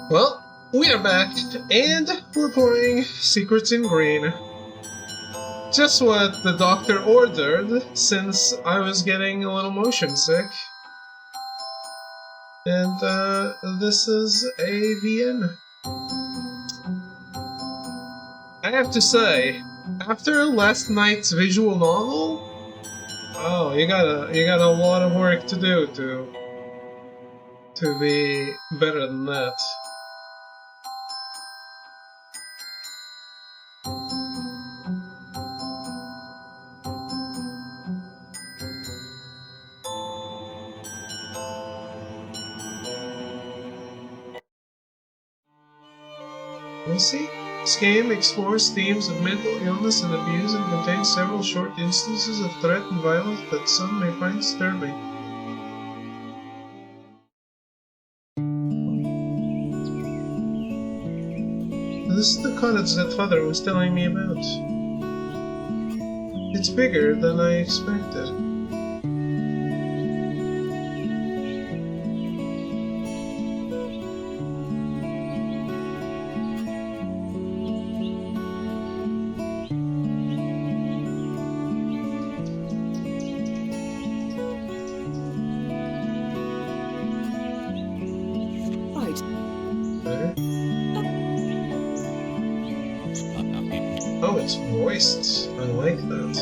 Well, we are back, and we're playing Secrets in Green. Just what the doctor ordered, since I was getting a little motion sick. And, this is AVN. I have to say, after last night's visual novel, oh, you got a lot of work to do to be better than that. We'll see. This game explores themes of mental illness and abuse and contains several short instances of threat and violence that some may find disturbing. This is the cottage that Father was telling me about. It's bigger than I expected. Oh, it's voiced. I like that.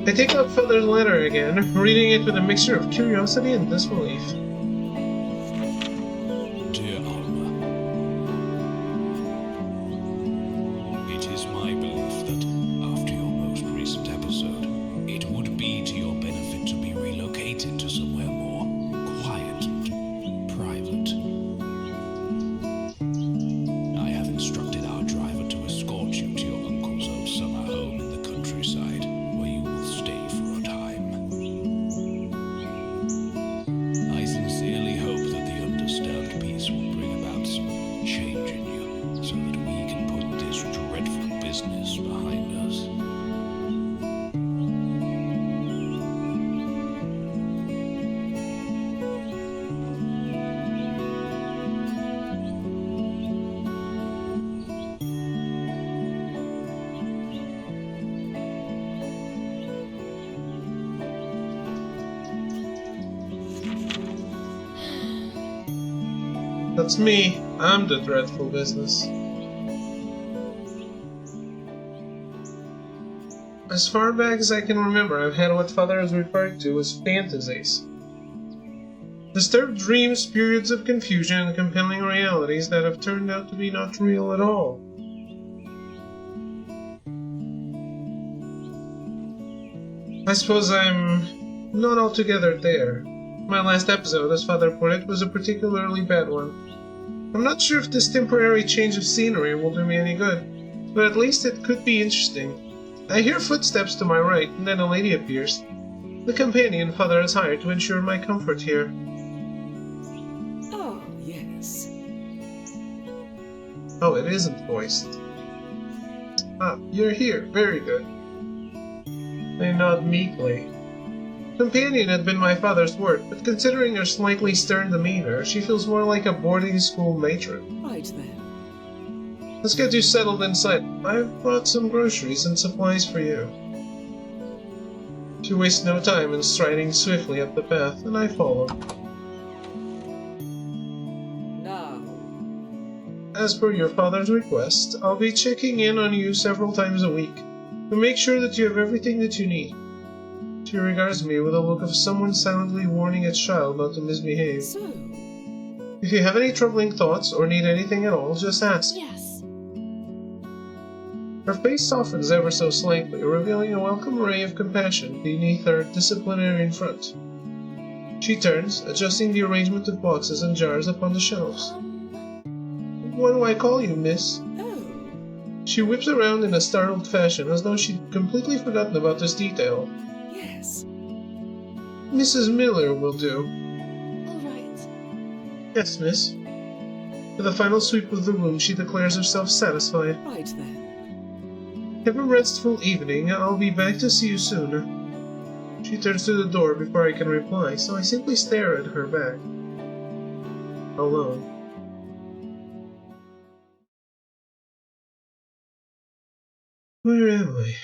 I take out Father's letter again, reading it with a mixture of curiosity and disbelief. Dear Alma, it is my belief that after your most recent episode, it would be to your benefit to be relocated to somewhere more quiet and private. I have instructed our driver to escort you to your uncle's old summer home in the countryside, where you will stay for a time. I sincerely hope that the undisturbed peace will bring about some change in you, so that we can put this dreadful business behind us. That's me. I'm the dreadful business. As far back as I can remember, I've had what Father has referred to as fantasies. Disturbed dreams, periods of confusion, and compelling realities that have turned out to be not real at all. I suppose I'm not altogether there. My last episode, as Father put it, was a particularly bad one. I'm not sure if this temporary change of scenery will do me any good, but at least it could be interesting. I hear footsteps to my right, and then a lady appears. The companion Father has hired to ensure my comfort here. Oh, yes. Oh, it isn't voiced. Ah, you're here. Very good. They nod meekly. Companion had been my father's word, but considering her slightly stern demeanor, she feels more like a boarding school matron. Right then. Let's get you settled inside. I've brought some groceries and supplies for you. She wastes no time in striding swiftly up the path, and I follow. Now. As per your father's request, I'll be checking in on you several times a week to make sure that you have everything that you need. She regards me with a look of someone silently warning a child not to misbehave. So. If you have any troubling thoughts or need anything at all, just ask. Yes. Her face softens ever so slightly, revealing a welcome ray of compassion beneath her disciplinarian front. She turns, adjusting the arrangement of boxes and jars upon the shelves. What do I call you, miss? Oh. She whips around in a startled fashion, as though she'd completely forgotten about this detail. Yes. Mrs. Miller will do. All right. Yes, miss. With a final sweep of the room, she declares herself satisfied. Right then. Have a restful evening. I'll be back to see you soon. She turns to the door before I can reply, so I simply stare at her back. alone. Where am I?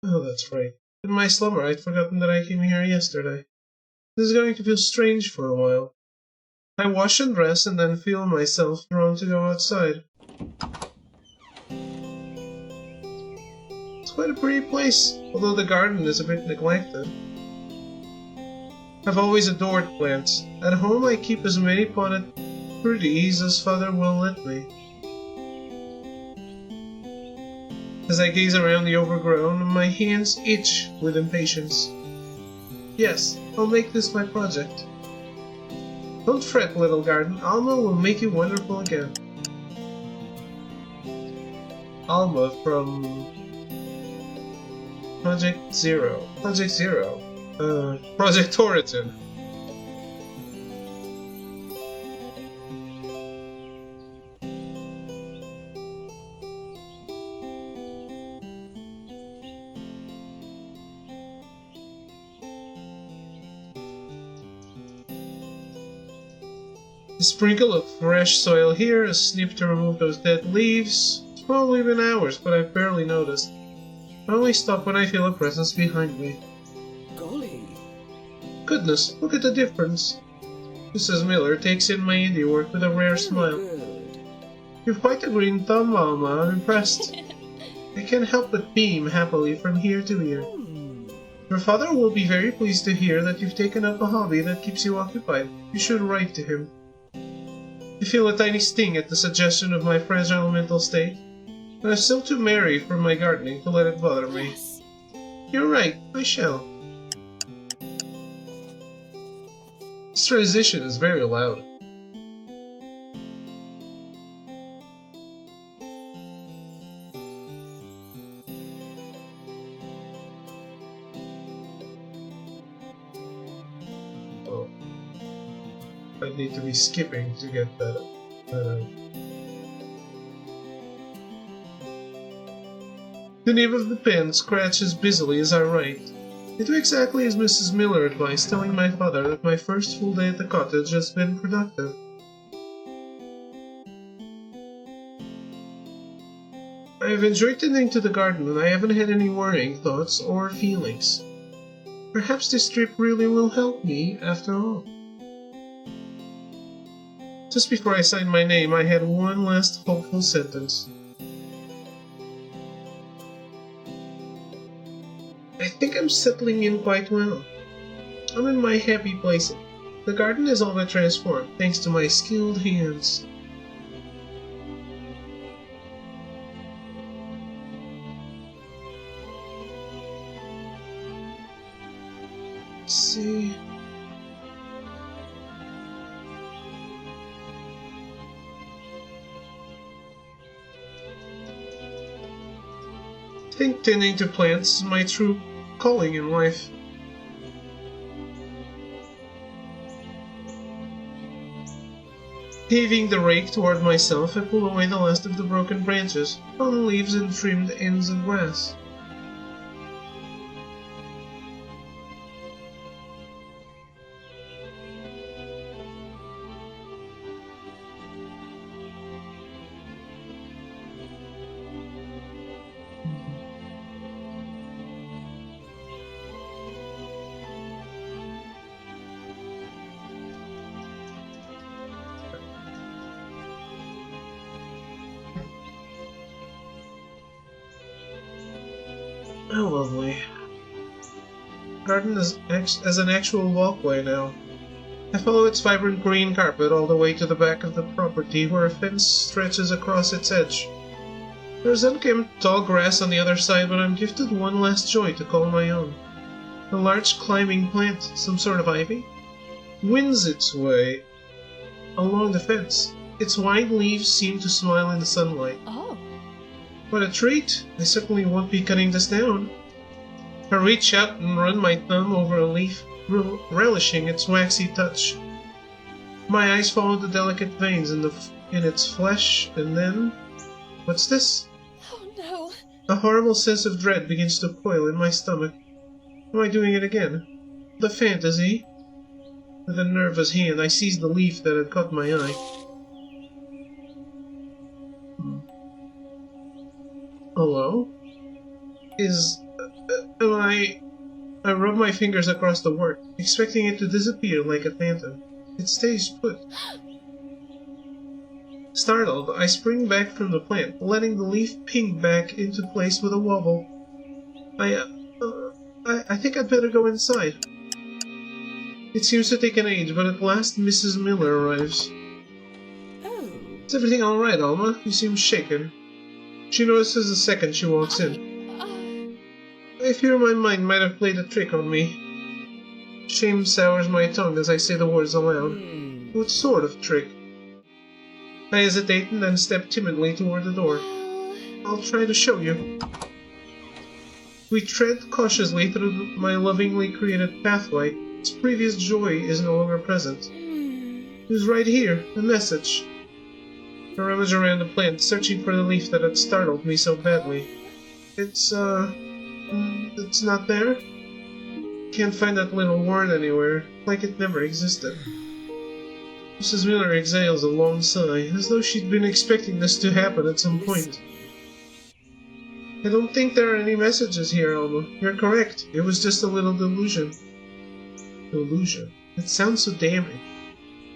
Oh, that's right. In my slumber, I'd forgotten that I came here yesterday. This is going to feel strange for a while. I wash and dress and then feel myself drawn to go outside. It's quite a pretty place, although the garden is a bit neglected. I've always adored plants. At home I keep as many potted pretties as Father will let me. As I gaze around the overgrown, my hands itch with impatience. Yes, I'll make this my project. Don't fret, little garden. Alma will make you wonderful again. Alma from Project Zero. Project Origin. A sprinkle of fresh soil here, a snip to remove those dead leaves. It's probably been hours, but I've barely noticed. I only stop when I feel a presence behind me. Golly. Goodness, look at the difference. Mrs. Miller takes in my handiwork with a rare Very smile. good. You've quite a green thumb, Alma. I'm impressed. I can't help but beam happily from ear to ear. Your father will be very pleased to hear that you've taken up a hobby that keeps you occupied. You should write to him. I feel a tiny sting at the suggestion of my fragile mental state, but I'm still too merry from my gardening to let it bother me. Yes. You're right, I shall. This transition is very loud. Oh. I'd need to be skipping to get that. The nib of the pen scratches busily as I write. I do exactly as Mrs. Miller advised, telling my father that my first full day at the cottage has been productive. I have enjoyed tending to the garden, and I haven't had any worrying thoughts or feelings. Perhaps this trip really will help me, after all. Just before I signed my name, I had one last hopeful sentence. I think I'm settling in quite well. I'm in my happy place. The garden is all but transformed, thanks to my skilled hands. Let's see. I think tending to plants is my true calling in life. Heaving the rake toward myself, I pull away the last of the broken branches, fallen leaves and trimmed ends of grass. How lovely. Garden is as an actual walkway now. I follow its vibrant green carpet all the way to the back of the property where a fence stretches across its edge. There's unkempt tall grass on the other side, but I'm gifted one last joy to call my own. A large climbing plant, some sort of ivy, wins its way along the fence. Its wide leaves seem to smile in the sunlight. Oh. What a treat! I certainly won't be cutting this down. I reach out and run my thumb over a leaf, relishing its waxy touch. My eyes follow the delicate veins in its flesh, and then... What's this? Oh no. A horrible sense of dread begins to coil in my stomach. Am I doing it again? The fantasy? With a nervous hand, I seized the leaf that had caught my eye. Hello? Am I rub my fingers across the word, expecting it to disappear like a phantom. It stays put. Startled, I spring back from the plant, letting the leaf ping back into place with a wobble. I think I'd better go inside. It seems to take an age, but at last Mrs. Miller arrives. Oh. Is everything alright, Alma? You seem shaken. She notices the second she walks in. I fear my mind might have played a trick on me. Shame sours my tongue as I say the words aloud. What sort of trick? I hesitate and then step timidly toward the door. I'll try to show you. We tread cautiously through my lovingly created pathway. Its previous joy is no longer present. It was right here, a message. I rummage around the plant, searching for the leaf that had startled me so badly. It's not there? Can't find that little word anywhere, like it never existed. Mrs. Miller exhales a long sigh, as though she'd been expecting this to happen at some point. I don't think there are any messages here, Alma. You're correct. It was just a little delusion. Delusion? It sounds so damning.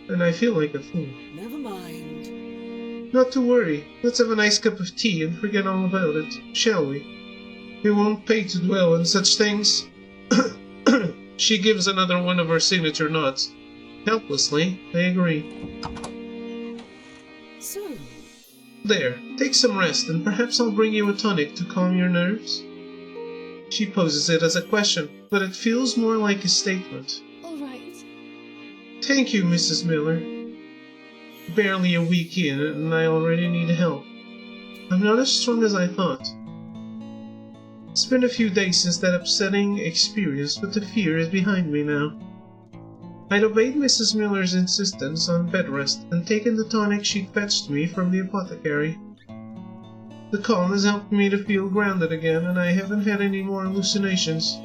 And I feel like a fool. Never mind. Not to worry. Let's have a nice cup of tea and forget all about it, shall we? It won't pay to dwell on such things. She gives another one of her signature nods. Helplessly, I agree. So, There, take some rest, and perhaps I'll bring you a tonic to calm your nerves. She poses it as a question, but it feels more like a statement. all right. Thank you, Mrs. Miller. Barely a week in, and I already need help. I'm not as strong as I thought. It's been a few days since that upsetting experience, but the fear is behind me now. I'd obeyed Mrs. Miller's insistence on bed rest and taken the tonic she'd fetched me from the apothecary. The calm has helped me to feel grounded again, and I haven't had any more hallucinations.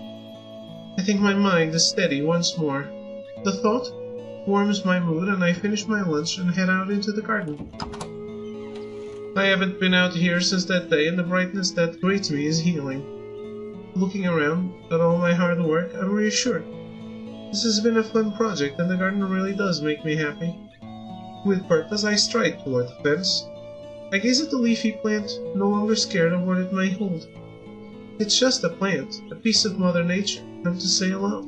I think my mind is steady once more. The thought warms my mood, and I finish my lunch and head out into the garden. I haven't been out here since that day, and the brightness that greets me is healing. Looking around at all my hard work, I'm reassured. This has been a fun project, and the garden really does make me happy. With purpose, I stride toward the fence. I gaze at the leafy plant, no longer scared of what it may hold. It's just a plant, a piece of Mother Nature, come to say hello.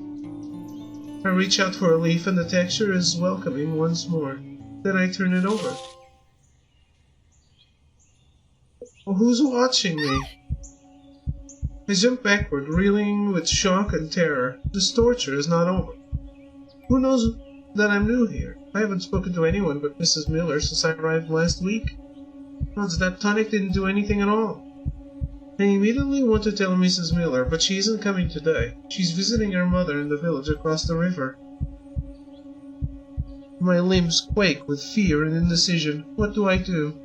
I reach out for a leaf, and the texture is welcoming once more. Then I turn it over. Oh, who's watching me? I jump backward, reeling with shock and terror. This torture is not over. Who knows that I'm new here? I haven't spoken to anyone but Mrs. Miller since I arrived last week. Odds that tonic didn't do anything at all. I immediately want to tell Mrs. Miller, but she isn't coming today. She's visiting her mother in the village across the river. My limbs quake with fear and indecision. What do I do?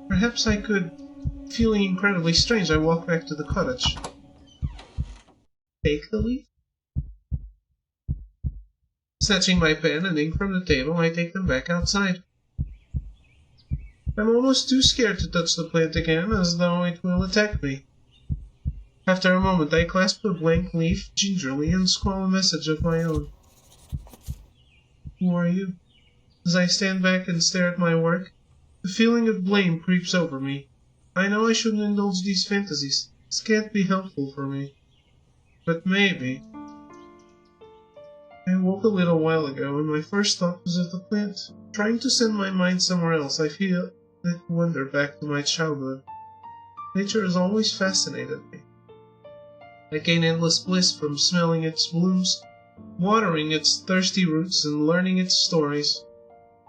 Perhaps I could... Feeling incredibly strange, I walk back to the cottage. Take the leaf? Snatching my pen and ink from the table, I take them back outside. I'm almost too scared to touch the plant again, as though it will attack me. After a moment, I clasp the blank leaf gingerly and scrawl a message of my own. Who are you? As I stand back and stare at my work, the feeling of blame creeps over me. I know I shouldn't indulge these fantasies. This can't be helpful for me. But maybe. I woke a little while ago, and my first thought was of the plant. Trying to send my mind somewhere else, I feel it wander back to my childhood. Nature has always fascinated me. I gain endless bliss from smelling its blooms, watering its thirsty roots, and learning its stories.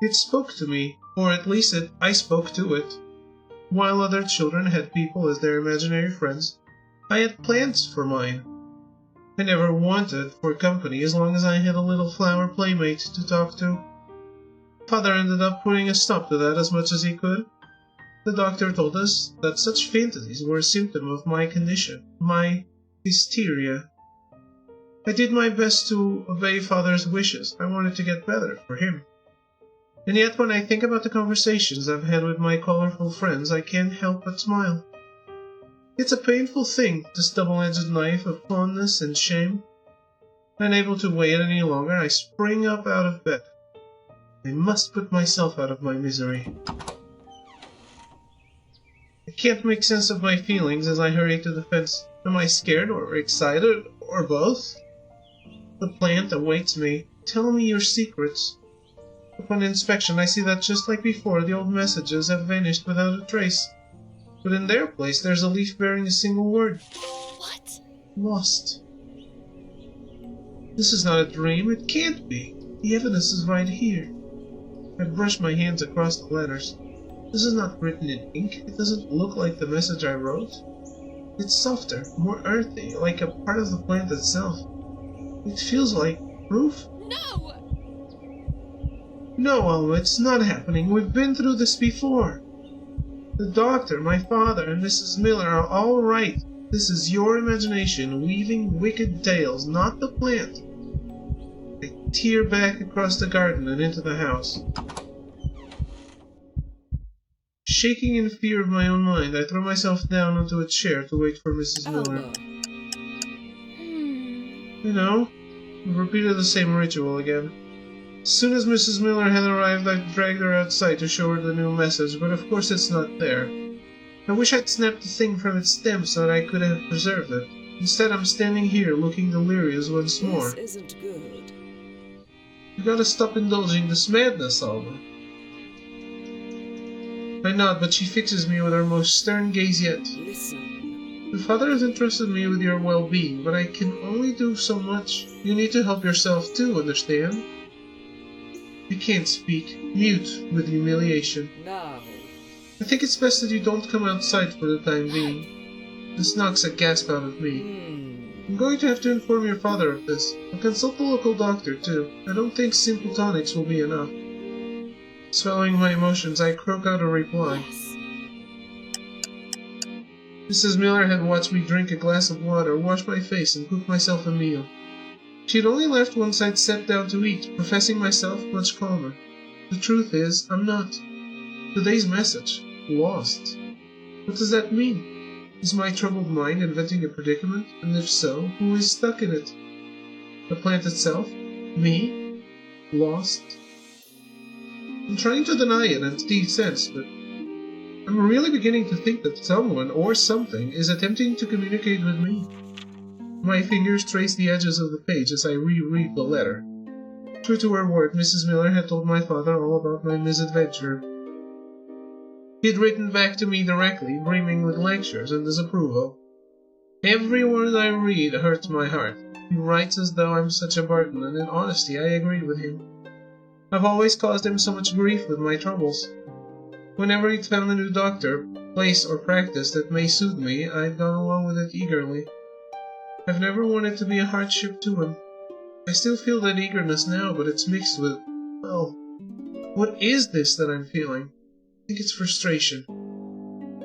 It spoke to me, or at least I spoke to it. While other children had people as their imaginary friends, I had plants for mine. I never wanted for company as long as I had a little flower playmate to talk to. Father ended up putting a stop to that as much as he could. The doctor told us that such fantasies were a symptom of my condition, my hysteria. I did my best to obey Father's wishes. I wanted to get better for him. And yet when I think about the conversations I've had with my colorful friends, I can't help but smile. It's a painful thing, this double-edged knife of fondness and shame. Unable to wait any longer, I spring up out of bed. I must put myself out of my misery. I can't make sense of my feelings as I hurry to the fence. Am I scared or excited or both? The plant awaits me. Tell me your secrets. Upon inspection, I see that just like before, the old messages have vanished without a trace. But in their place, there's a leaf bearing a single word. What? Lost. This is not a dream. It can't be. The evidence is right here. I brush my hands across the letters. This is not written in ink. It doesn't look like the message I wrote. It's softer, more earthy, like a part of the plant itself. It feels like proof. No! No, Alma, it's not happening. We've been through this before. The doctor, my father, and Mrs. Miller are all right. This is your imagination weaving wicked tales, not the plant. I tear back across the garden and into the house. Shaking in fear of my own mind, I throw myself down onto a chair to wait for Mrs. Miller. Alma. You know, we've repeated the same ritual again. As soon as Mrs. Miller had arrived, I dragged her outside to show her the new message, but of course it's not there. I wish I'd snapped the thing from its stem so that I could have preserved it. Instead, I'm standing here looking delirious once more. This isn't good. You gotta stop indulging this madness, Alma. I nod, but she fixes me with her most stern gaze yet. Listen. Your father has entrusted me with your well-being, but I can only do so much. You need to help yourself too, understand? You can't speak, mute with humiliation. Now. I think it's best that you don't come outside for the time being. This knocks a gasp out of me. I'm going to have to inform your father of this. I'll consult the local doctor too. I don't think simple tonics will be enough. Swallowing my emotions, I croak out a reply. Yes. Mrs. Miller had watched me drink a glass of water, wash my face, and cook myself a meal. She had only left once I'd sat down to eat, professing myself much calmer. The truth is, I'm not. Today's message, lost. What does that mean? Is my troubled mind inventing a predicament? And if so, who is stuck in it? The plant itself? Me? Lost? I'm trying to deny it in deep sense, but I'm really beginning to think that someone or something is attempting to communicate with me. My fingers trace the edges of the page as I reread the letter. True to her word, Mrs. Miller had told my father all about my misadventure. He had written back to me directly, brimming with lectures and disapproval. Every word I read hurts my heart. He writes as though I'm such a burden, and in honesty I agree with him. I've always caused him so much grief with my troubles. Whenever he'd found a new doctor, place, or practice that may suit me, I'd gone along with it eagerly. I've never wanted to be a hardship to him. I still feel that eagerness now, but it's mixed with, well, what is this that I'm feeling? I think it's frustration.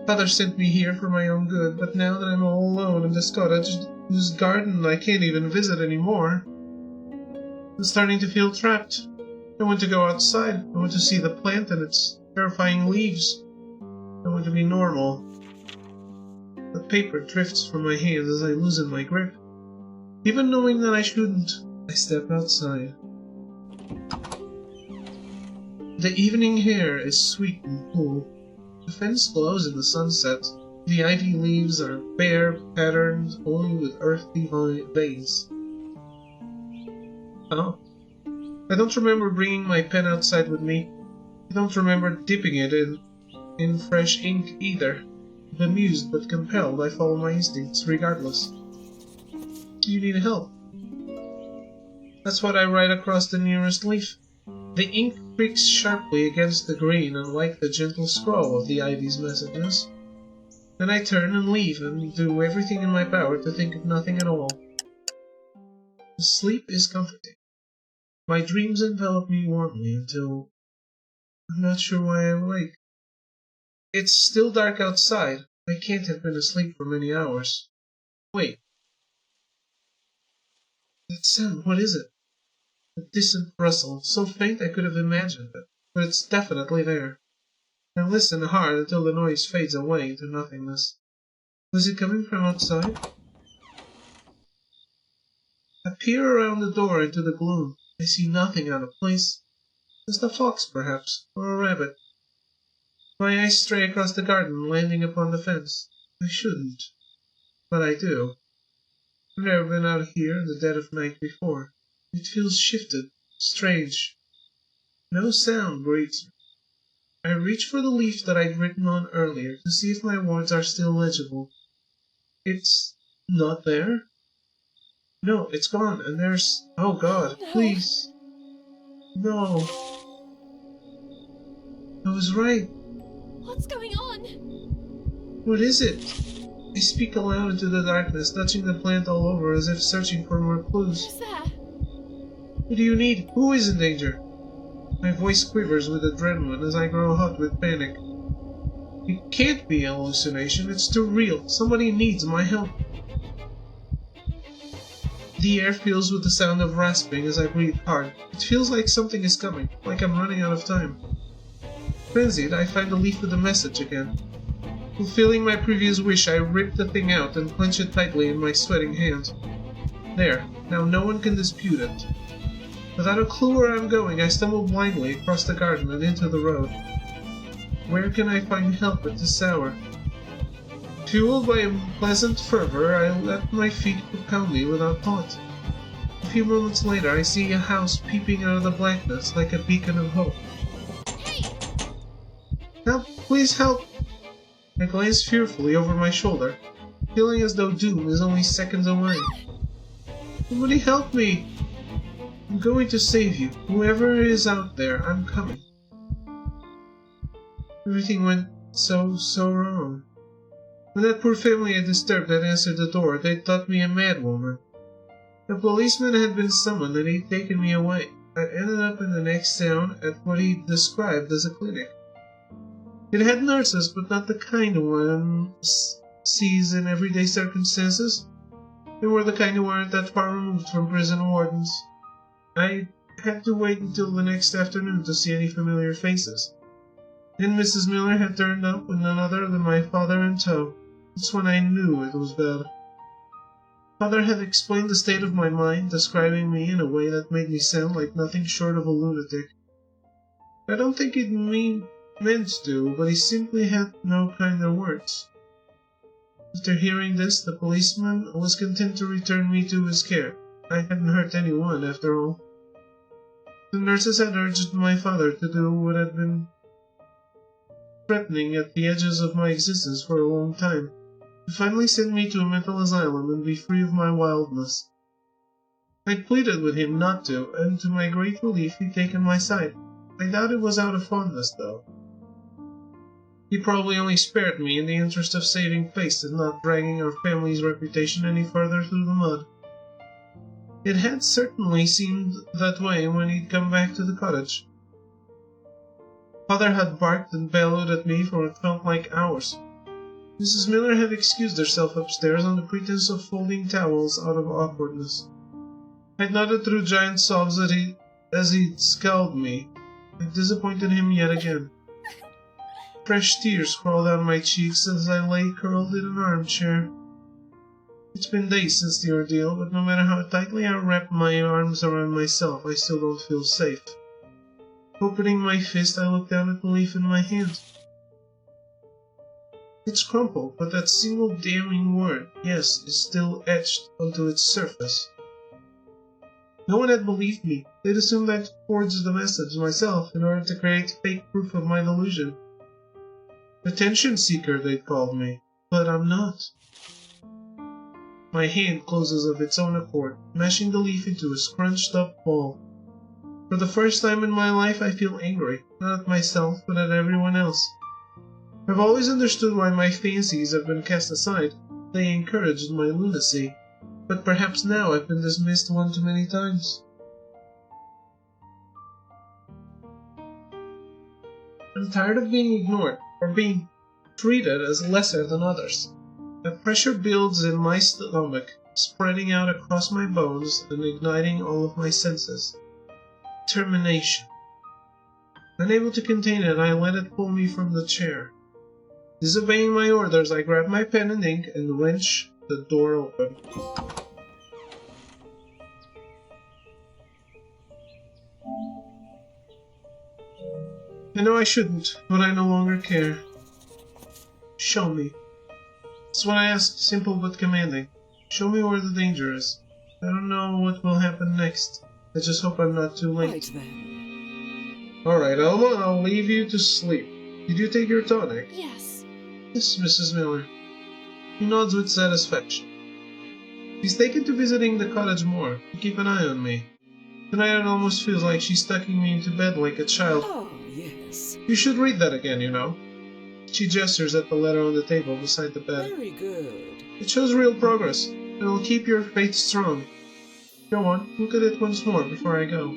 Father sent me here for my own good, but now that I'm all alone in this cottage, this garden I can't even visit anymore, I'm starting to feel trapped. I want to go outside. I want to see the plant and its terrifying leaves. I want to be normal. The paper drifts from my hands as I loosen my grip. Even knowing that I shouldn't, I step outside. The evening air is sweet and cool. The fence glows in the sunset. The ivy leaves are bare, patterned only with earthy veins. Oh. I don't remember bringing my pen outside with me. I don't remember dipping it in fresh ink either. Bemused but compelled, I follow my instincts regardless. You need help. That's what I write across the nearest leaf. The ink pricks sharply against the green, unlike the gentle scrawl of the ivy's messages. Then I turn and leave and do everything in my power to think of nothing at all. The sleep is comforting. My dreams envelop me warmly until I'm not sure why I awake. It's still dark outside. I can't have been asleep for many hours. Wait. That sound, what is it? A distant rustle, so faint I could have imagined it, but it's definitely there. I listen hard until the noise fades away into nothingness. Was it coming from outside? I peer around the door into the gloom. I see nothing out of place. Just a fox, perhaps, or a rabbit. My eyes stray across the garden, landing upon the fence. I shouldn't, but I do. I've never been out here in the dead of night before. It feels shifted, strange. No sound greets me. I reach for the leaf that I'd written on earlier to see if my words are still legible. It's not there. No, it's gone, and there's... Oh God, No. please. No. I was right. What's going on? What is it? I speak aloud into the darkness, touching the plant all over as if searching for more clues. Who's there? What do you need? Who is in danger? My voice quivers with adrenaline as I grow hot with panic. It can't be a hallucination, it's too real. Somebody needs my help. The air fills with the sound of rasping as I breathe hard. It feels like something is coming, like I'm running out of time. Frenzied, I find the leaf with the message again. Fulfilling my previous wish, I rip the thing out and clench it tightly in my sweating hand. There, now no one can dispute it. Without a clue where I'm going, I stumble blindly across the garden and into the road. Where can I find help at this hour? Fueled by a pleasant fervor, I let my feet propel me without thought. A few moments later, I see a house peeping out of the blackness like a beacon of hope. Hey! Help! Please help! I glance fearfully over my shoulder, feeling as though doom is only seconds away. Somebody help me! I'm going to save you. Whoever is out there, I'm coming. Everything went so wrong. When that poor family I disturbed had answered the door, they thought me a madwoman. A policeman had been summoned and he'd taken me away. I ended up in the next town at what he described as a clinic. It had nurses, but not the kind one sees in everyday circumstances. They were the kind who weren't that far removed from prison wardens. I had to wait until the next afternoon to see any familiar faces. Then Mrs. Miller had turned up with none other than my father in tow. That's when I knew it was bad. Father had explained the state of my mind, describing me in a way that made me sound like nothing short of a lunatic. I don't think he'd meant to, but he simply had no kinder words. After hearing this, the policeman was content to return me to his care. I hadn't hurt anyone, after all. The nurses had urged my father to do what had been threatening at the edges of my existence for a long time, to finally send me to a mental asylum and be free of my wildness. I'd pleaded with him not to, and to my great relief he'd taken my side. I doubt it was out of fondness, though. He probably only spared me in the interest of saving face and not dragging our family's reputation any further through the mud. It had certainly seemed that way when he'd come back to the cottage. Father had barked and bellowed at me for what felt like hours. Mrs. Miller had excused herself upstairs on the pretense of folding towels out of awkwardness. I nodded through giant sobs as he'd scowled me. I disappointed him yet again. Fresh tears crawled down my cheeks as I lay curled in an armchair. It's been days since the ordeal, but no matter how tightly I wrap my arms around myself, I still don't feel safe. Opening my fist, I look down at the leaf in my hand. It's crumpled, but that single damning word, yes, is still etched onto its surface. No one had believed me. They'd assumed I'd forged the message myself in order to create fake proof of my delusion. Attention seeker, they'd called me, but I'm not. My hand closes of its own accord, mashing the leaf into a scrunched-up ball. For the first time in my life, I feel angry, not at myself, but at everyone else. I've always understood why my fancies have been cast aside. They encouraged my lunacy, but perhaps now I've been dismissed one too many times. I'm tired of being ignored, or being treated as lesser than others. The pressure builds in my stomach, spreading out across my bones and igniting all of my senses. Determination. Unable to contain it, I let it pull me from the chair. Disobeying my orders, I grabbed my pen and ink and wrenched the door open. I know I shouldn't, but I no longer care. Show me. That's what I ask, simple but commanding. Show me where the danger is. I don't know what will happen next. I just hope I'm not too late. Right then. Alright, Alma, I'll leave you to sleep. Did you take your tonic? Yes. Yes, Mrs. Miller. He nods with satisfaction. She's taken to visiting the cottage more, to keep an eye on me. Tonight it almost feels like she's tucking me into bed like a child. Oh, yes. You should read that again, you know. She gestures at the letter on the table beside the bed. Very good. It shows real progress. It'll keep your faith strong. Go on, look at it once more before I go.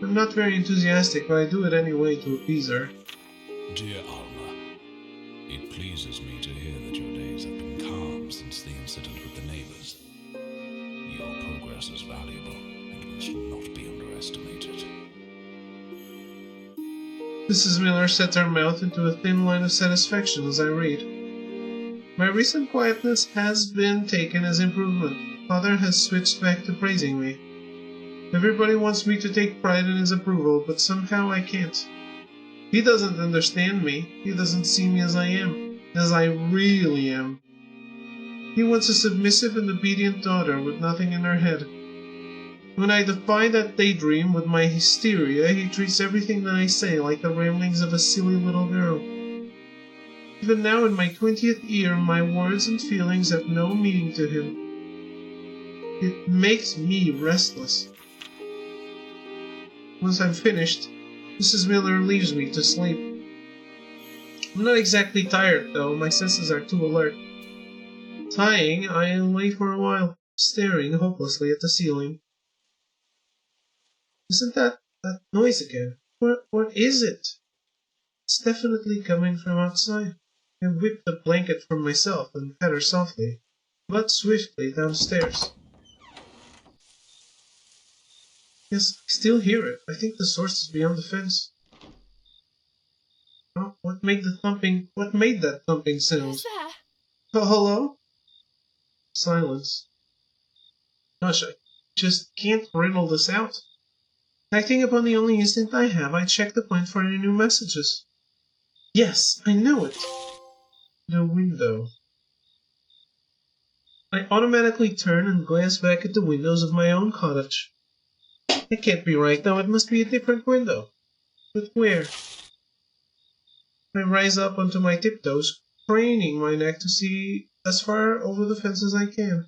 I'm not very enthusiastic, but I do it anyway to appease her. Dear Alma, it pleases me to hear that your days have been calm since the incident with the neighbors. Your progress is valuable and must not be underestimated. Mrs. Miller sets her mouth into a thin line of satisfaction as I read. My recent quietness has been taken as improvement. Father has switched back to praising me. Everybody wants me to take pride in his approval, but somehow I can't. He doesn't understand me. He doesn't see me as I am, as I really am. He wants a submissive and obedient daughter with nothing in her head. When I defy that daydream with my hysteria, he treats everything that I say like the ramblings of a silly little girl. Even now in my 20th year, my words and feelings have no meaning to him. It makes me restless. Once I'm finished, Mrs. Miller leaves me to sleep. I'm not exactly tired, though. My senses are too alert. Sighing, I lay for a while, staring hopelessly at the ceiling. Isn't that noise again? What is it? It's definitely coming from outside. I whip the blanket from myself and pat her softly, but swiftly downstairs. Yes, I still hear it. I think the source is beyond the fence. Oh, what made that thumping sound? Who's there? Oh, hello? Silence. Gosh, I just can't riddle this out. Acting upon the only instinct I have, I check the plant for any new messages. Yes, I knew it! The window. I automatically turn and glance back at the windows of my own cottage. It can't be right, though. It must be a different window. But where? I rise up onto my tiptoes, craning my neck to see as far over the fence as I can.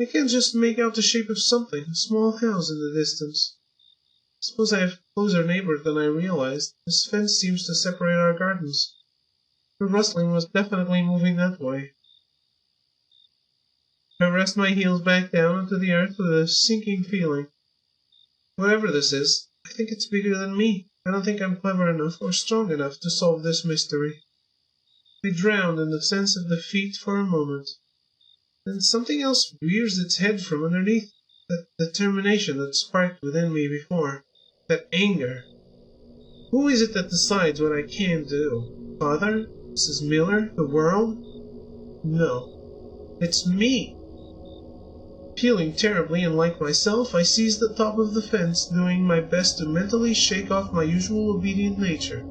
I can just make out the shape of something, a small house in the distance. Suppose I have closer neighbors than I realized. This fence seems to separate our gardens. The rustling was definitely moving that way. I rest my heels back down onto the earth with a sinking feeling. Whatever this is, I think it's bigger than me. I don't think I'm clever enough or strong enough to solve this mystery. I drown in the sense of defeat for a moment. Then something else rears its head from underneath. That determination that sparked within me before. That anger. Who is it that decides what I can do? Father? Mrs. Miller? The world? No. It's me. Feeling terribly unlike myself, I seize the top of the fence, doing my best to mentally shake off my usual obedient nature.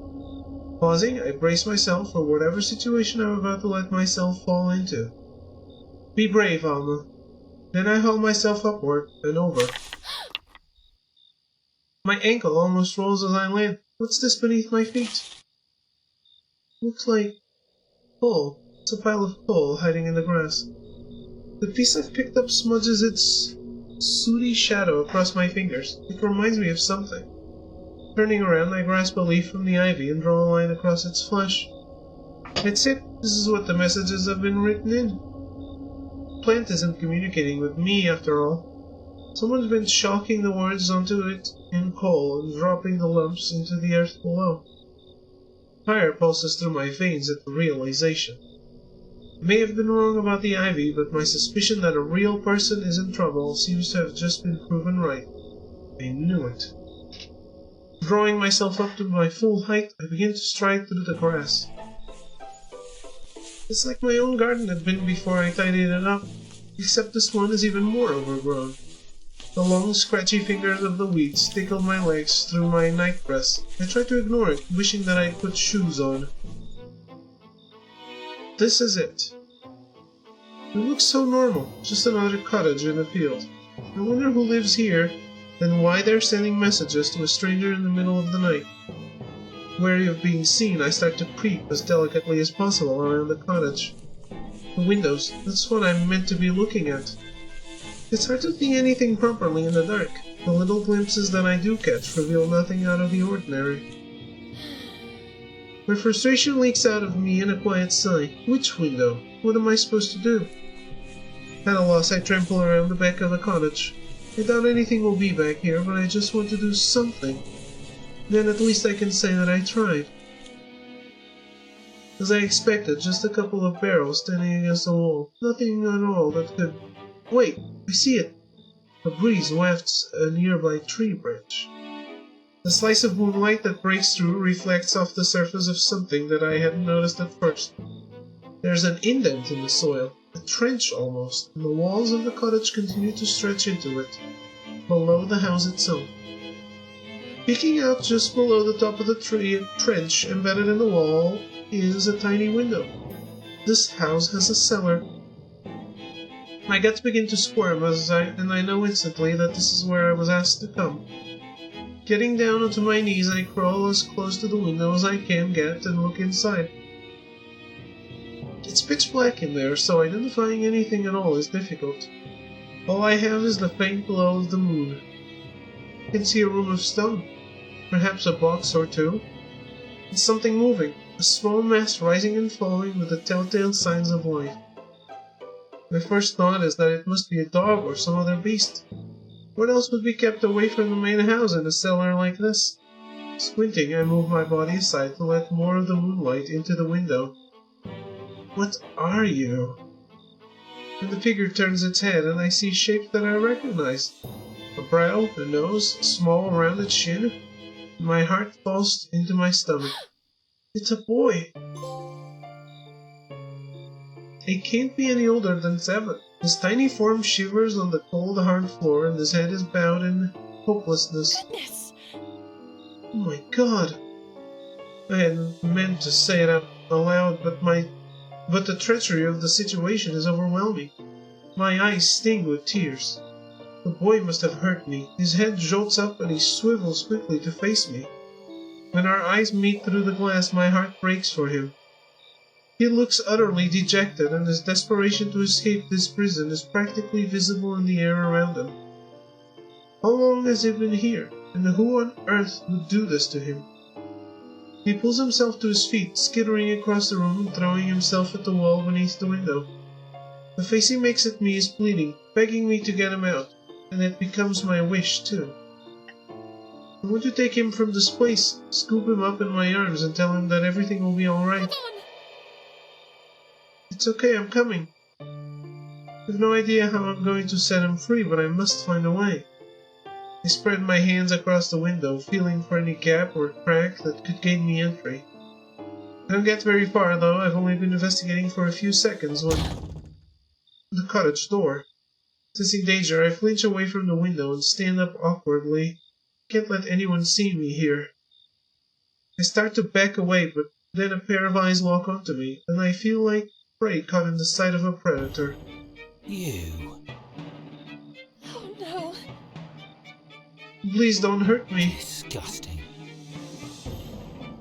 Pausing, I brace myself for whatever situation I'm about to let myself fall into. Be brave, Alma. Then I haul myself upward and over. My ankle almost rolls as I land. What's this beneath my feet? Looks like coal. It's a pile of coal hiding in the grass. The piece I've picked up smudges its sooty shadow across my fingers. It reminds me of something. Turning around, I grasp a leaf from the ivy and draw a line across its flesh. That's it. This is what the messages have been written in. The plant isn't communicating with me, after all. Someone's been chalking the words onto it in coal and dropping the lumps into the earth below. Fire pulses through my veins at the realization. I may have been wrong about the ivy, but my suspicion that a real person is in trouble seems to have just been proven right. I knew it. Drawing myself up to my full height, I began to stride through the grass. It's like my own garden had been before I tidied it up, except this one is even more overgrown. The long, scratchy fingers of the weeds tickled my legs through my nightdress. I tried to ignore it, wishing that I'd put shoes on. This is it. It looks so normal, just another cottage in a field. I wonder who lives here, and why they're sending messages to a stranger in the middle of the night. Wary of being seen, I start to creep as delicately as possible around the cottage. The windows, that's what I'm meant to be looking at. It's hard to see anything properly in the dark. The little glimpses that I do catch reveal nothing out of the ordinary. My frustration leaks out of me in a quiet sigh. Which window? What am I supposed to do? At a loss, I trample around the back of the cottage. I doubt anything will be back here, but I just want to do something. Then at least I can say that I tried. As I expected, just a couple of barrels standing against the wall. Nothing at all that could... Wait, I see it! A breeze wafts a nearby tree branch. The slice of moonlight that breaks through reflects off the surface of something that I hadn't noticed at first. There's an indent in the soil, a trench almost, and the walls of the cottage continue to stretch into it, below the house itself. Peeking out just below the top of the trench embedded in the wall is a tiny window. This house has a cellar. My guts begin to squirm and I know instantly that this is where I was asked to come. Getting down onto my knees, I crawl as close to the window as I can get and look inside. It's pitch black in there, so identifying anything at all is difficult. All I have is the faint glow of the moon. I can see a room of stone, perhaps a box or two. It's something moving, a small mass rising and falling with the telltale signs of life. My first thought is that it must be a dog or some other beast. What else would be kept away from the main house in a cellar like this? Squinting, I move my body aside to let more of the moonlight into the window. What are you? And the figure turns its head and I see shapes that I recognize. A brow, a nose, a small rounded chin. My heart falls into my stomach. It's a boy. He can't be any older than 7. His tiny form shivers on the cold, hard floor, and his head is bowed in hopelessness. Goodness! Oh my God! I hadn't meant to say it out aloud, but the treachery of the situation is overwhelming. My eyes sting with tears. The boy must have hurt me. His head jolts up and he swivels quickly to face me. When our eyes meet through the glass, my heart breaks for him. He looks utterly dejected, and his desperation to escape this prison is practically visible in the air around him. How long has he been here, and who on earth would do this to him? He pulls himself to his feet, skittering across the room and throwing himself at the wall beneath the window. The face he makes at me is pleading, begging me to get him out, and it becomes my wish, too. I want to take him from this place, scoop him up in my arms and tell him that everything will be alright. Hold on! It's okay, I'm coming. I have no idea how I'm going to set him free, but I must find a way. I spread my hands across the window, feeling for any gap or crack that could gain me entry. I don't get very far, though. I've only been investigating for a few seconds when... the cottage door. Sensing danger, I flinch away from the window and stand up awkwardly. I can't let anyone see me here. I start to back away, but then a pair of eyes lock onto me, and I feel like prey caught in the sight of a predator. You. Oh no! Please don't hurt me. Disgusting.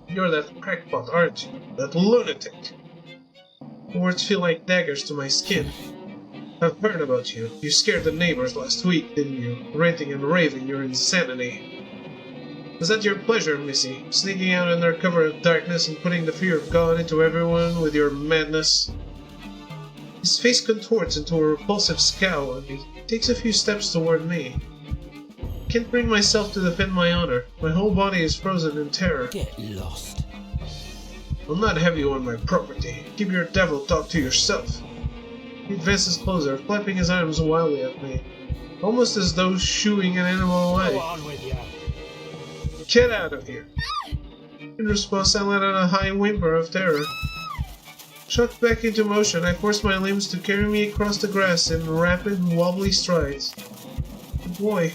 You're that crackpot, aren't you? That lunatic. The words feel like daggers to my skin. I've heard about you. You scared the neighbors last week, didn't you? Ranting and raving your insanity. Was that your pleasure, Missy? Sneaking out under cover of darkness and putting the fear of God into everyone with your madness? His face contorts into a repulsive scowl and he takes a few steps toward me. I can't bring myself to defend my honor. My whole body is frozen in terror. Get lost. I'll not have you on my property. Keep your devil talk to yourself. He advances closer, flapping his arms wildly at me, almost as though shooing an animal away. Go on with you. Get out of here! In response, I let out a high whimper of terror. Shocked back into motion, I forced my limbs to carry me across the grass in rapid, wobbly strides. Boy,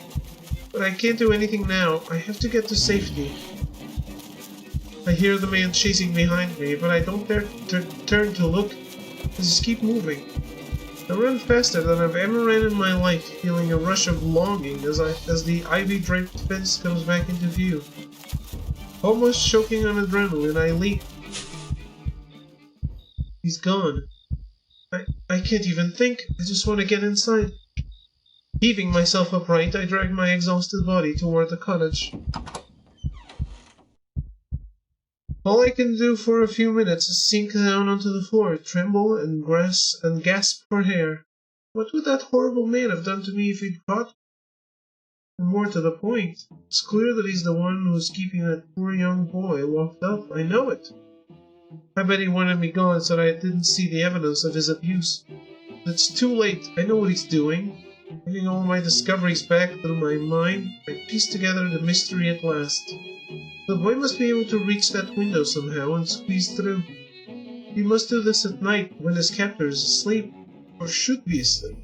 but I can't do anything now. I have to get to safety. I hear the man chasing behind me, but I don't dare turn to look. I just keep moving. I run faster than I've ever ran in my life, feeling a rush of longing as the ivy-draped fence comes back into view. Almost choking on adrenaline, I leap. He's gone. I can't even think. I just want to get inside. Heaving myself upright, I drag my exhausted body toward the cottage. All I can do for a few minutes is sink down onto the floor, tremble, and gasp for air. What would that horrible man have done to me if he'd caught me? And more to the point, it's clear that he's the one who's keeping that poor young boy locked up. I know it. I bet he wanted me gone so that I didn't see the evidence of his abuse. But it's too late. I know what he's doing. Getting all my discoveries back through my mind, I piece together the mystery at last. The boy must be able to reach that window somehow and squeeze through. He must do this at night when his captor is asleep, or should be asleep.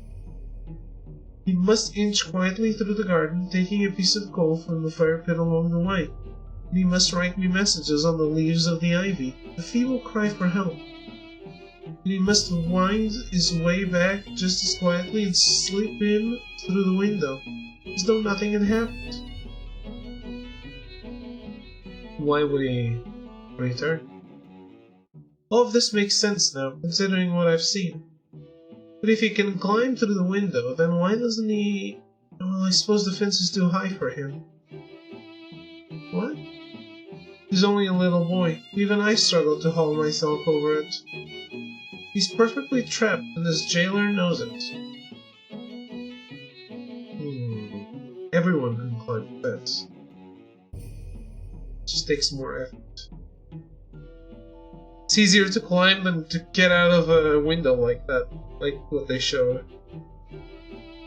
He must inch quietly through the garden, taking a piece of coal from the fire pit along the way. And he must write me messages on the leaves of the ivy, a feeble cry for help. And he must wind his way back just as quietly and slip in through the window, as though nothing had happened. Why would he return? All of this makes sense now, considering what I've seen. But if he can climb through the window, then why doesn't he... Well, I suppose the fence is too high for him. What? He's only a little boy. Even I struggle to haul myself over it. He's perfectly trapped, and his jailer knows it. Everyone can climb the fence. It just takes more effort. It's easier to climb than to get out of a window like that, like what they showed.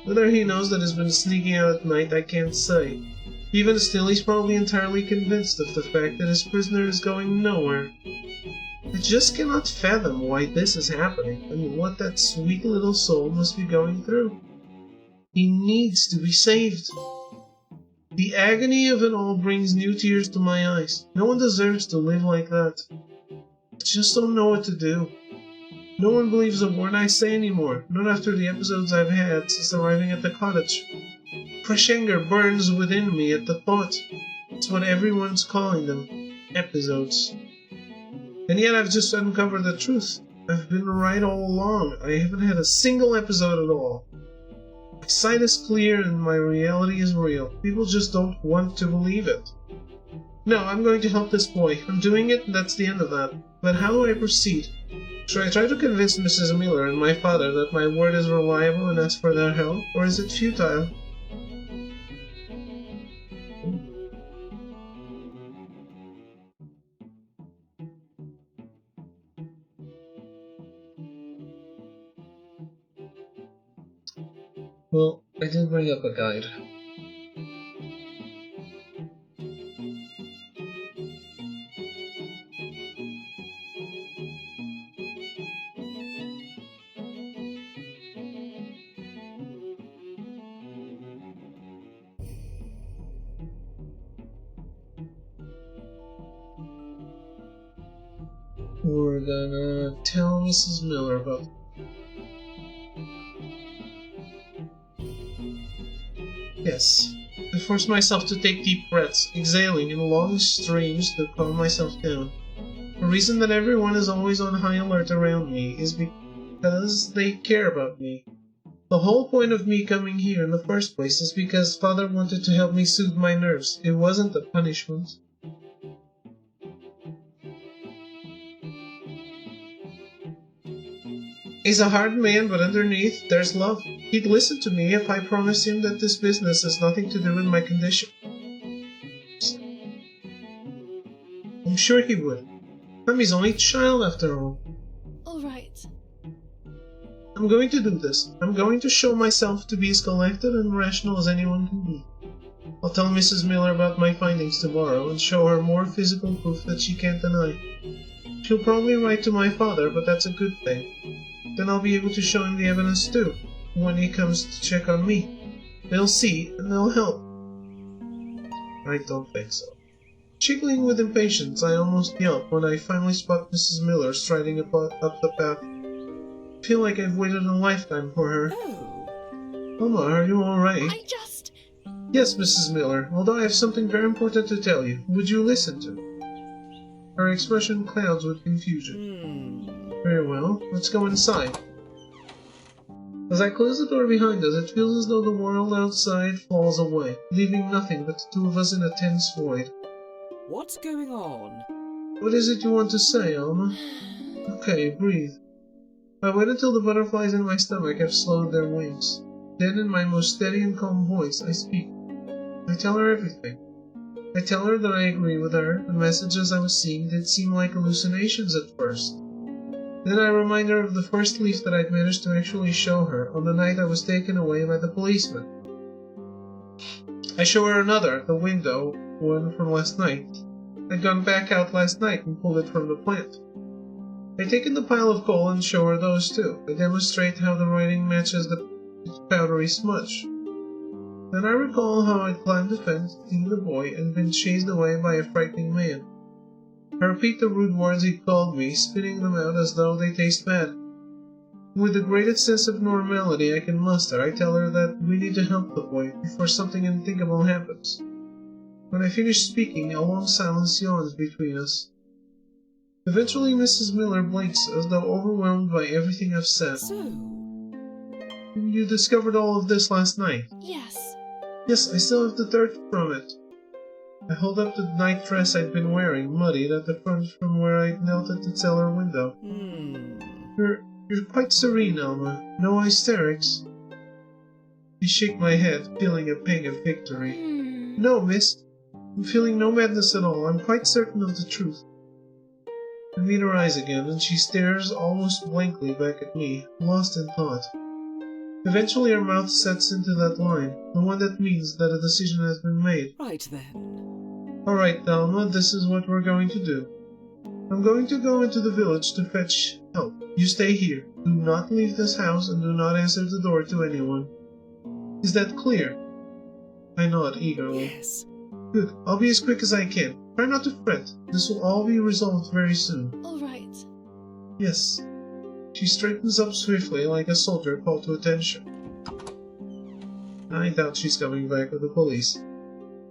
Whether he knows that he's been sneaking out at night, I can't say. Even still, he's probably entirely convinced of the fact that his prisoner is going nowhere. I just cannot fathom why this is happening, and what that sweet little soul must be going through. He needs to be saved. The agony of it all brings new tears to my eyes. No one deserves to live like that. I just don't know what to do. No one believes a word I say anymore, not after the episodes I've had since arriving at the cottage. Fresh anger burns within me at the thought. It's what everyone's calling them. Episodes. And yet I've just uncovered the truth. I've been right all along. I haven't had a single episode at all. My sight is clear and my reality is real. People just don't want to believe it. No, I'm going to help this boy. I'm doing it, and that's the end of that. But how do I proceed? Should I try to convince Mrs. Miller and my father that my word is reliable and ask for their help, or is it futile? Well, I did bring up a guide. We're gonna tell Mrs. Miller about it. Yes. I force myself to take deep breaths, exhaling in long streams to calm myself down. The reason that everyone is always on high alert around me is because they care about me. The whole point of me coming here in the first place is because Father wanted to help me soothe my nerves. It wasn't a punishment. He's a hard man, but underneath, there's love. He'd listen to me if I promised him that this business has nothing to do with my condition. I'm sure he would. I'm his only child after all. All right. I'm going to do this. I'm going to show myself to be as collected and rational as anyone can be. I'll tell Mrs. Miller about my findings tomorrow and show her more physical proof that she can't deny. She'll probably write to my father, but that's a good thing. Then I'll be able to show him the evidence too, when he comes to check on me. They'll see, and they'll help. I don't think so. Jiggling with impatience, I almost yelp when I finally spot Mrs. Miller striding up the path. I feel like I've waited a lifetime for her. Oh. Alma, are you alright? I just... Yes, Mrs. Miller, although I have something very important to tell you. Would you listen to? Her expression clouds with confusion. Very well, let's go inside. As I close the door behind us, it feels as though the world outside falls away, leaving nothing but the two of us in a tense void. What's going on? What is it you want to say, Alma? Okay, breathe. I wait until the butterflies in my stomach have slowed their wings. Then, in my most steady and calm voice, I speak. I tell her everything. I tell her that I agree with her. The messages I was seeing did seem like hallucinations at first. Then I remind her of the first leaf that I'd managed to actually show her on the night I was taken away by the policeman. I show her another, the window one from last night. I'd gone back out last night and pulled it from the plant. I take in the pile of coal and show her those too. I demonstrate how the writing matches the powdery smudge. Then I recall how I'd climbed the fence, seen the boy, and been chased away by a frightening man. I repeat the rude words he'd called me, spitting them out as though they taste bad. With the greatest sense of normality I can muster, I tell her that we need to help the boy before something unthinkable happens. When I finish speaking, a long silence yawns between us. Eventually Mrs. Miller blinks as though overwhelmed by everything I've said. So, You discovered all of this last night? Yes. Yes, I still have the dirt from it. I hold up the night dress I'd been wearing, muddied, at the front from where I'd knelt at the cellar window. You're quite serene, Alma. No hysterics. I shake my head, feeling a pang of victory. No, miss. I'm feeling no madness at all. I'm quite certain of the truth. I meet her eyes again, and she stares almost blankly back at me, lost in thought. Eventually her mouth sets into that line, the one that means that a decision has been made. right then. Alright, Thelma, this is what we're going to do. I'm going to go into the village to fetch help. You stay here. Do not leave this house and do not answer the door to anyone. Is that clear? I nod eagerly. Yes. Good. I'll be as quick as I can. Try not to fret. This will all be resolved very soon. All right. Yes. She straightens up swiftly like a soldier called to attention. I doubt she's coming back with the police.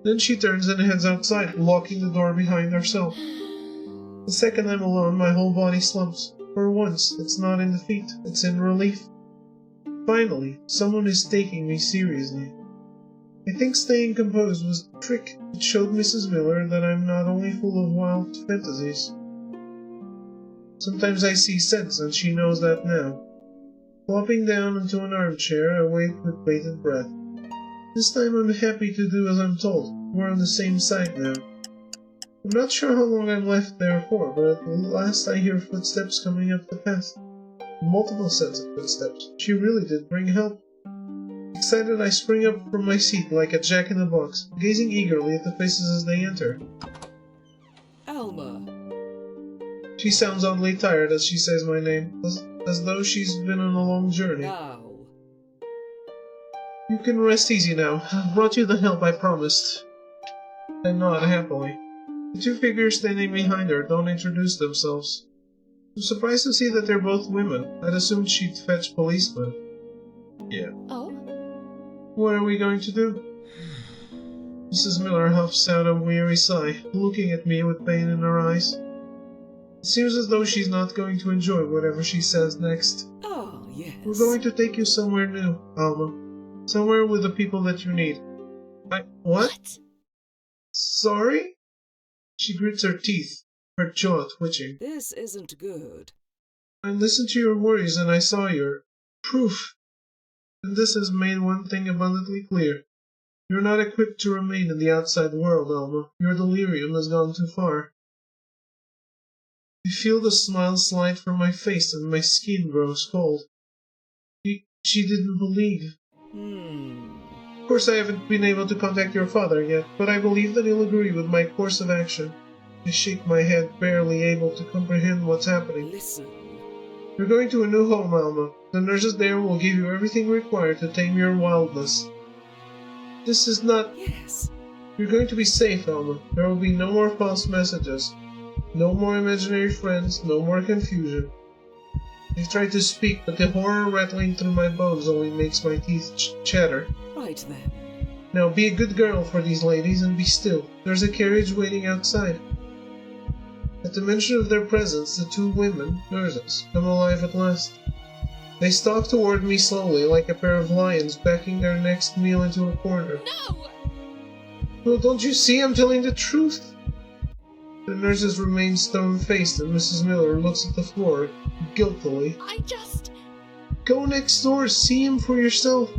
Then she turns and heads outside, locking the door behind herself. The second I'm alone, my whole body slumps. For once, it's not in defeat, it's in relief. Finally, someone is taking me seriously. I think staying composed was the trick. It showed Mrs. Miller that I'm not only full of wild fantasies. Sometimes I see sense, and she knows that now. Flopping down into an armchair, I wait with bated breath. This time I'm happy to do as I'm told. We're on the same side now. I'm not sure how long I'm left there for, but at last I hear footsteps coming up the path. Multiple sets of footsteps. She really did bring help. Excited, I spring up from my seat like a jack-in-the-box, gazing eagerly at the faces as they enter. Alma. She sounds oddly tired as she says my name, as though she's been on a long journey. Now. You can rest easy now. I've brought you the help I promised. I nod happily. The two figures standing behind her don't introduce themselves. I'm surprised to see that they're both women. I'd assumed she'd fetch policemen. Yeah. Oh? What are we going to do? Mrs. Miller huffs out a weary sigh, looking at me with pain in her eyes. It seems as though she's not going to enjoy whatever she says next. Oh, yes. We're going to take you somewhere new, Alma. Somewhere with the people that you need. What? Sorry? She grits her teeth, her jaw twitching. This isn't good. I listened to your worries and I saw your proof. And this has made one thing abundantly clear. You're not equipped to remain in the outside world, Alma. Your delirium has gone too far. I feel the smile slide from my face and my skin grows cold. She didn't believe. Of course, I haven't been able to contact your father yet, but I believe that he'll agree with my course of action. I shake my head, barely able to comprehend what's happening. Listen. You're going to a new home, Alma. The nurses there will give you everything required to tame your wildness. This is not... Yes. You're going to be safe, Alma. There will be no more false messages. No more imaginary friends, no more confusion. I've tried to speak, but the horror rattling through my bones only makes my teeth chatter. Right then. Now be a good girl for these ladies and be still. There's a carriage waiting outside. At the mention of their presence, the two women, nurses, come alive at last. They stalk toward me slowly, like a pair of lions backing their next meal into a corner. No! Well, don't you see I'm telling the truth? The nurses remain stone-faced and Mrs. Miller looks at the floor, guiltily. I just... Go next door, see him for yourself.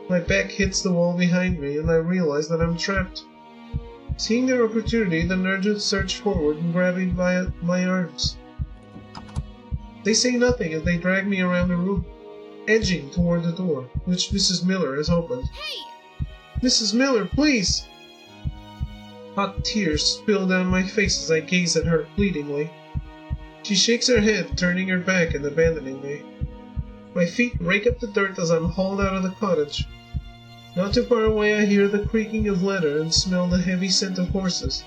My back hits the wall behind me and I realize that I'm trapped. Seeing their opportunity, the nurses surge forward and grab me by my arms. They say nothing as they drag me around the room, edging toward the door, which Mrs. Miller has opened. Hey! Mrs. Miller, please! Hot tears spill down my face as I gaze at her pleadingly. She shakes her head, turning her back and abandoning me. My feet rake up the dirt as I'm hauled out of the cottage. Not too far away I hear the creaking of leather and smell the heavy scent of horses.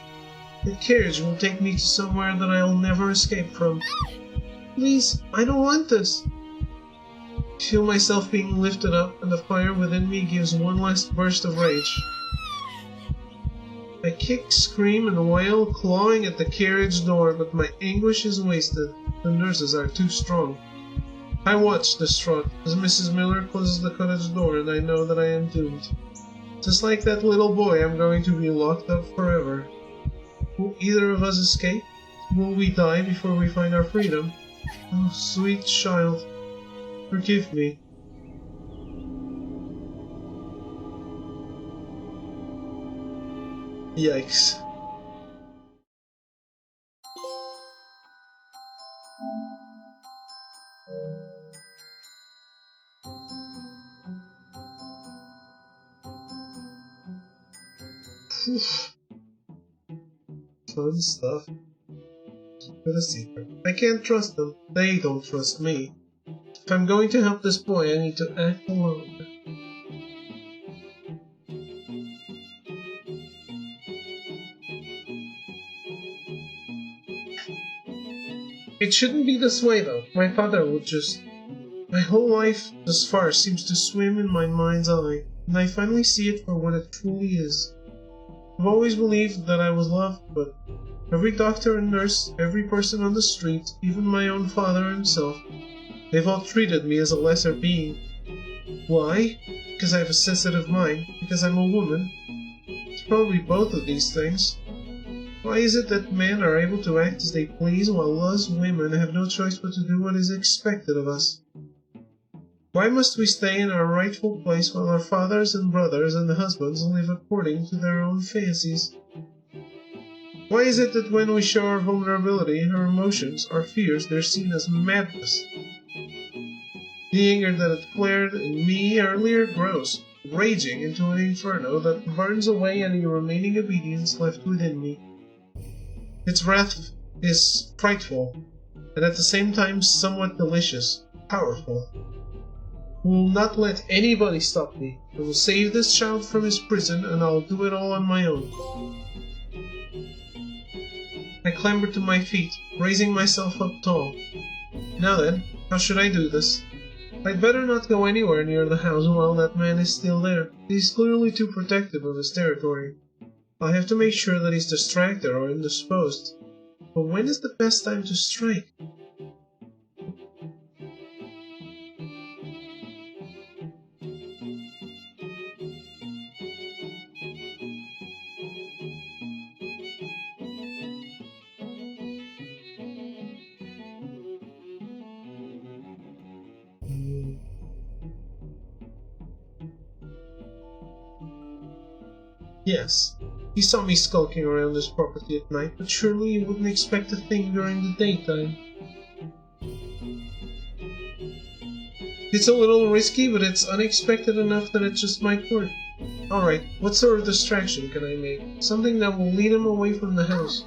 The carriage will take me to somewhere that I'll never escape from. Please, I don't want this. I feel myself being lifted up and the fire within me gives one last burst of rage. I kick, scream, and wail, clawing at the carriage door, but my anguish is wasted. The nurses are too strong. I watch, distraught, as Mrs. Miller closes the cottage door and I know that I am doomed. Just like that little boy, I'm going to be locked up forever. Will either of us escape? Will we die before we find our freedom? Oh, sweet child, forgive me. Yikes. Fun stuff. But a secret. I can't trust them. They don't trust me. If I'm going to help this boy, I need to act alone. It shouldn't be this way, though. My father would just... My whole life thus far seems to swim in my mind's eye, and I finally see it for what it truly is. I've always believed that I was loved, but every doctor and nurse, every person on the street, even my own father himself, they've all treated me as a lesser being. Why? Because I have a sensitive mind? Because I'm a woman? It's probably both of these things. Why is it that men are able to act as they please while us women have no choice but to do what is expected of us? Why must we stay in our rightful place while our fathers and brothers and husbands live according to their own fancies? Why is it that when we show our vulnerability, our emotions, our fears, they're seen as madness? The anger that had flared in me earlier grows, raging into an inferno that burns away any remaining obedience left within me. Its wrath is frightful, and at the same time somewhat delicious, powerful. I will not let anybody stop me. I will save this child from his prison, and I'll do it all on my own. I clamber to my feet, raising myself up tall. Now then, how should I do this? I'd better not go anywhere near the house while that man is still there. He's clearly too protective of his territory. I'll have to make sure that he's distracted or indisposed. But when is the best time to strike? Yes, He saw me skulking around his property at night, but surely he wouldn't expect a thing during the daytime. It's a little risky, but it's unexpected enough that it just might work. Alright, what sort of distraction can I make? Something that will lead him away from the house.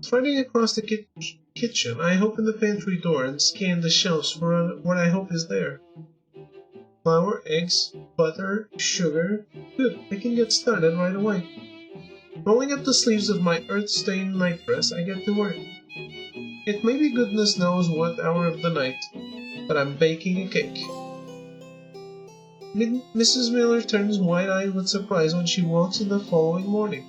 Threading across the kitchen, I open the pantry door and scan the shelves for what I hope is there. Flour, eggs, butter, sugar. Good, I can get started right away. Rolling up the sleeves of my earth-stained nightdress, I get to work. It may be goodness knows what hour of the night, but I'm baking a cake. Mrs. Miller turns wide-eyed with surprise when she walks in the following morning.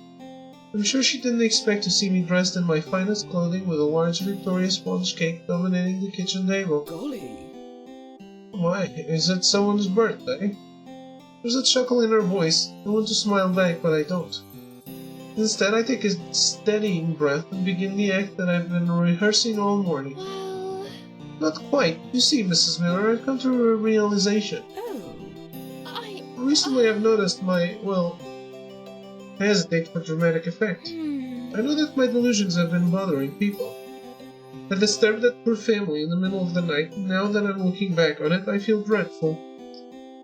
I'm sure she didn't expect to see me dressed in my finest clothing with a large Victoria sponge cake dominating the kitchen table. Golly. Why, is it someone's birthday? There's a chuckle in her voice. I want to smile back, but I don't. Instead, I take a steadying breath and begin the act that I've been rehearsing all morning. Well, Not quite. You see, Mrs. Miller, I've come to a realization. Oh. Recently I've noticed I hesitate for dramatic effect. I know that my delusions have been bothering people. I disturbed that poor family in the middle of the night, and now that I'm looking back on it, I feel dreadful.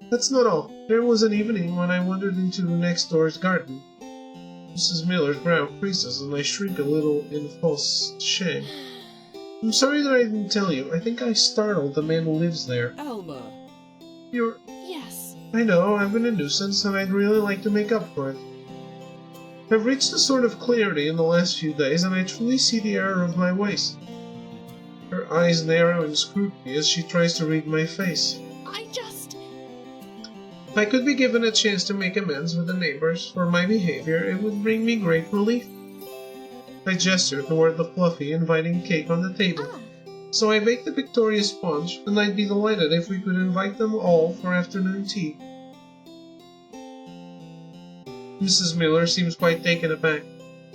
That's not all. There was an evening when I wandered into next door's garden. Mrs. Miller's brow creases, and I shriek a little in false shame. I'm sorry that I didn't tell you. I think I startled the man who lives there. Alma. You're... yes. I know, I've been a nuisance, and I'd really like to make up for it. I've reached a sort of clarity in the last few days, and I truly see the error of my ways. Her eyes narrow in scrutiny as she tries to read my face. If I could be given a chance to make amends with the neighbors for my behavior, it would bring me great relief. I gesture toward the fluffy, inviting cake on the table. So I bake the Victoria sponge, and I'd be delighted if we could invite them all for afternoon tea. Mrs. Miller seems quite taken aback.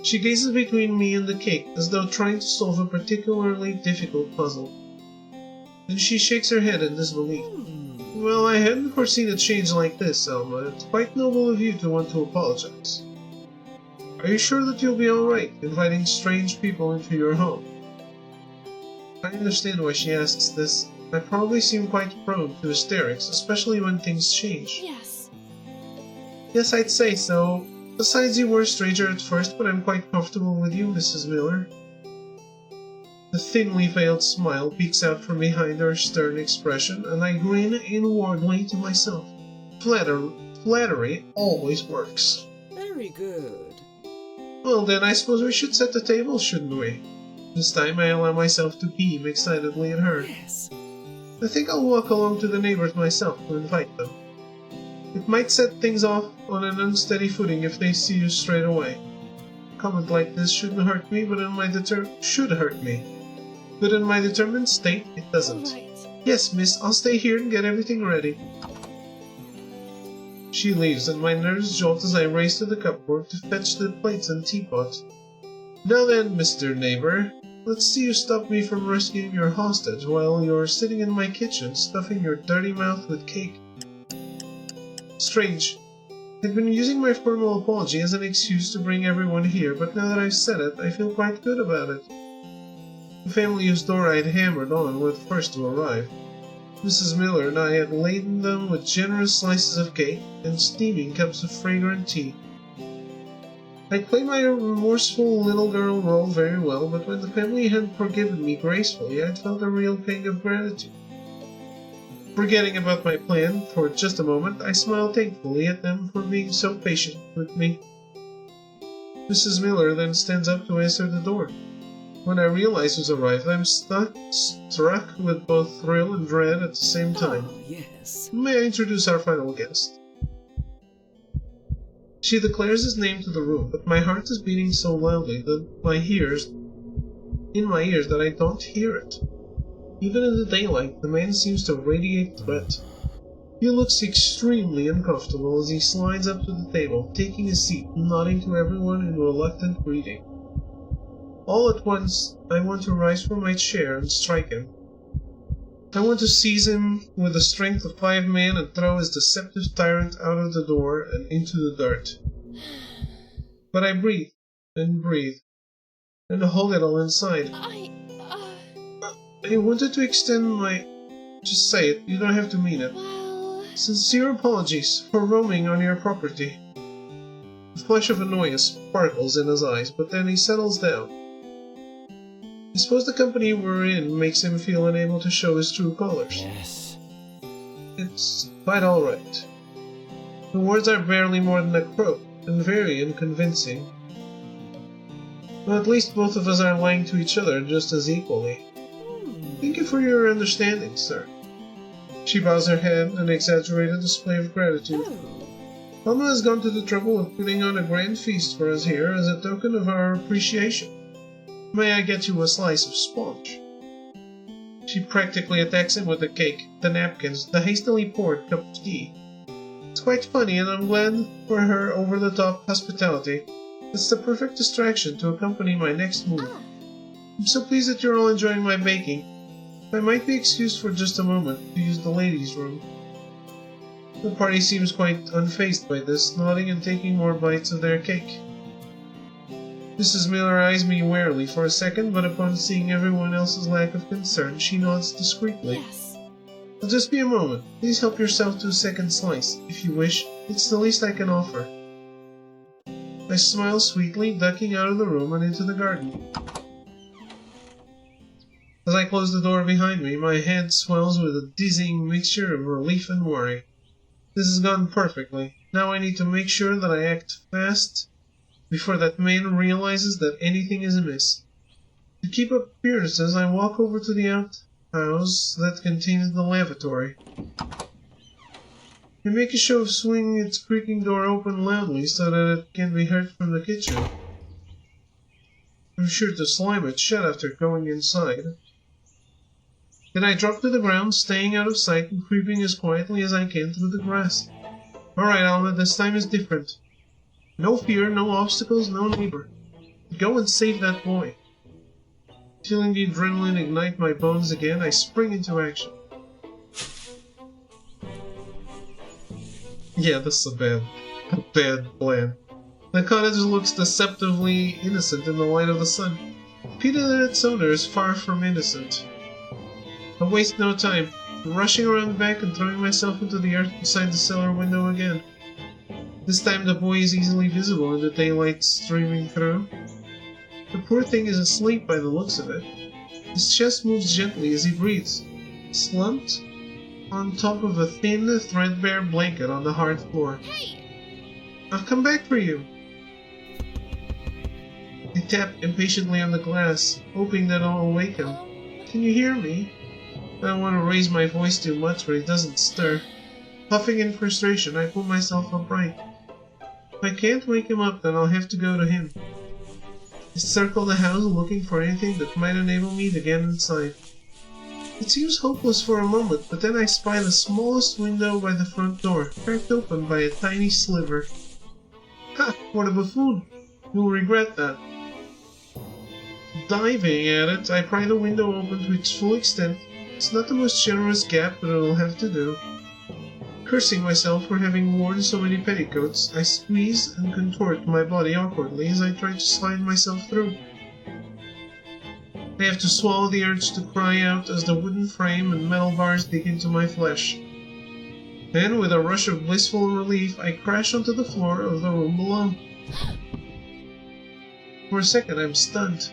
She gazes between me and the cake, as though trying to solve a particularly difficult puzzle. Then she shakes her head in disbelief. Well, I hadn't foreseen a change like this, Alma. It's quite noble of you to want to apologize. Are you sure that you'll be alright, inviting strange people into your home? I understand why she asks this. I probably seem quite prone to hysterics, especially when things change. Yes. Yes, I'd say so. Besides, you were a stranger at first, but I'm quite comfortable with you, Mrs. Miller. The thinly veiled smile peeks out from behind her stern expression, and I grin inwardly to myself. Flattery always works. Very good. Well then, I suppose we should set the table, shouldn't we? This time I allow myself to beam excitedly at her. Yes. I think I'll walk along to the neighbors myself to invite them. It might set things off on an unsteady footing if they see you straight away. A comment like this shouldn't hurt me, but in my determined state, it doesn't. All right. Yes, miss, I'll stay here and get everything ready. She leaves, and my nerves jolt as I race to the cupboard to fetch the plates and teapot. Now then, Mr. Neighbor, let's see you stop me from rescuing your hostage while you're sitting in my kitchen stuffing your dirty mouth with cake. Strange. I've been using my formal apology as an excuse to bring everyone here, but now that I've said it, I feel quite good about it. The family whose door I had hammered on were the first to arrive. Mrs. Miller and I had laden them with generous slices of cake and steaming cups of fragrant tea. I'd played my remorseful little girl role very well, but when the family had forgiven me gracefully, I'd felt a real pang of gratitude. Forgetting about my plan for just a moment, I smiled thankfully at them for being so patient with me. Mrs. Miller then stands up to answer the door. When I realize who's arrived, I'm struck with both thrill and dread at the same time. Oh, yes. May I introduce our final guest? She declares his name to the room, but my heart is beating so loudly that in my ears that I don't hear it. Even in the daylight, the man seems to radiate threat. He looks extremely uncomfortable as he slides up to the table, taking a seat, nodding to everyone in reluctant greeting. All at once, I want to rise from my chair and strike him. I want to seize him with the strength of 5 men and throw his deceptive tyrant out of the door and into the dirt. But I breathe, and breathe, and hold it all inside. I wanted to extend my... Just say it, you don't have to mean it. Well... Sincere apologies for roaming on your property. The flash of annoyance sparkles in his eyes, but then he settles down. I suppose the company we're in makes him feel unable to show his true colors. Yes. It's quite alright. The words are barely more than a croak, and very unconvincing. But at least both of us are lying to each other just as equally. Thank you for your understanding, sir. She bows her head, an exaggerated display of gratitude. Oh. Alma has gone to the trouble of putting on a grand feast for us here as a token of our appreciation. May I get you a slice of sponge? She practically attacks him with the cake, the napkins, the hastily poured cup of tea. It's quite funny, and I'm glad for her over-the-top hospitality. It's the perfect distraction to accompany my next move. I'm so pleased that you're all enjoying my baking. I might be excused for just a moment to use the ladies' room. The party seems quite unfazed by this, nodding and taking more bites of their cake. Mrs. Miller eyes me warily for a second, but upon seeing everyone else's lack of concern, she nods discreetly. Yes. I'll just be a moment. Please help yourself to a second slice, if you wish. It's the least I can offer. I smile sweetly, ducking out of the room and into the garden. As I close the door behind me, my head swells with a dizzying mixture of relief and worry. This has gone perfectly. Now I need to make sure that I act fast before that man realizes that anything is amiss. To keep up appearances, I walk over to the outhouse that contains the lavatory. I make a show of swinging its creaking door open loudly so that it can be heard from the kitchen. I'm sure to slam it shut after going inside. Then I drop to the ground, staying out of sight and creeping as quietly as I can through the grass. Alright, Alma, this time is different. No fear, no obstacles, no neighbor. Go and save that boy. Feeling the adrenaline ignite my bones again, I spring into action. Yeah, this is a bad plan. The cottage looks deceptively innocent in the light of the sun. Peter and its owner is far from innocent. I waste no time, rushing around back and throwing myself into the earth beside the cellar window again. This time the boy is easily visible in the daylight streaming through. The poor thing is asleep by the looks of it. His chest moves gently as he breathes, slumped on top of a thin, threadbare blanket on the hard floor. Hey! I've come back for you! I tap impatiently on the glass, hoping that I'll awake him. Can you hear me? I don't want to raise my voice too much, but he doesn't stir. Puffing in frustration, I pull myself upright. If I can't wake him up, then I'll have to go to him. I circle the house looking for anything that might enable me to get inside. It seems hopeless for a moment, but then I spy the smallest window by the front door, cracked open by a tiny sliver. Ha! What a buffoon! You'll regret that. Diving at it, I pry the window open to its full extent. It's not the most generous gap, but it'll have to do. Cursing myself for having worn so many petticoats, I squeeze and contort my body awkwardly as I try to slide myself through. I have to swallow the urge to cry out as the wooden frame and metal bars dig into my flesh. Then, with a rush of blissful relief, I crash onto the floor of the room below. For a second, I'm stunned.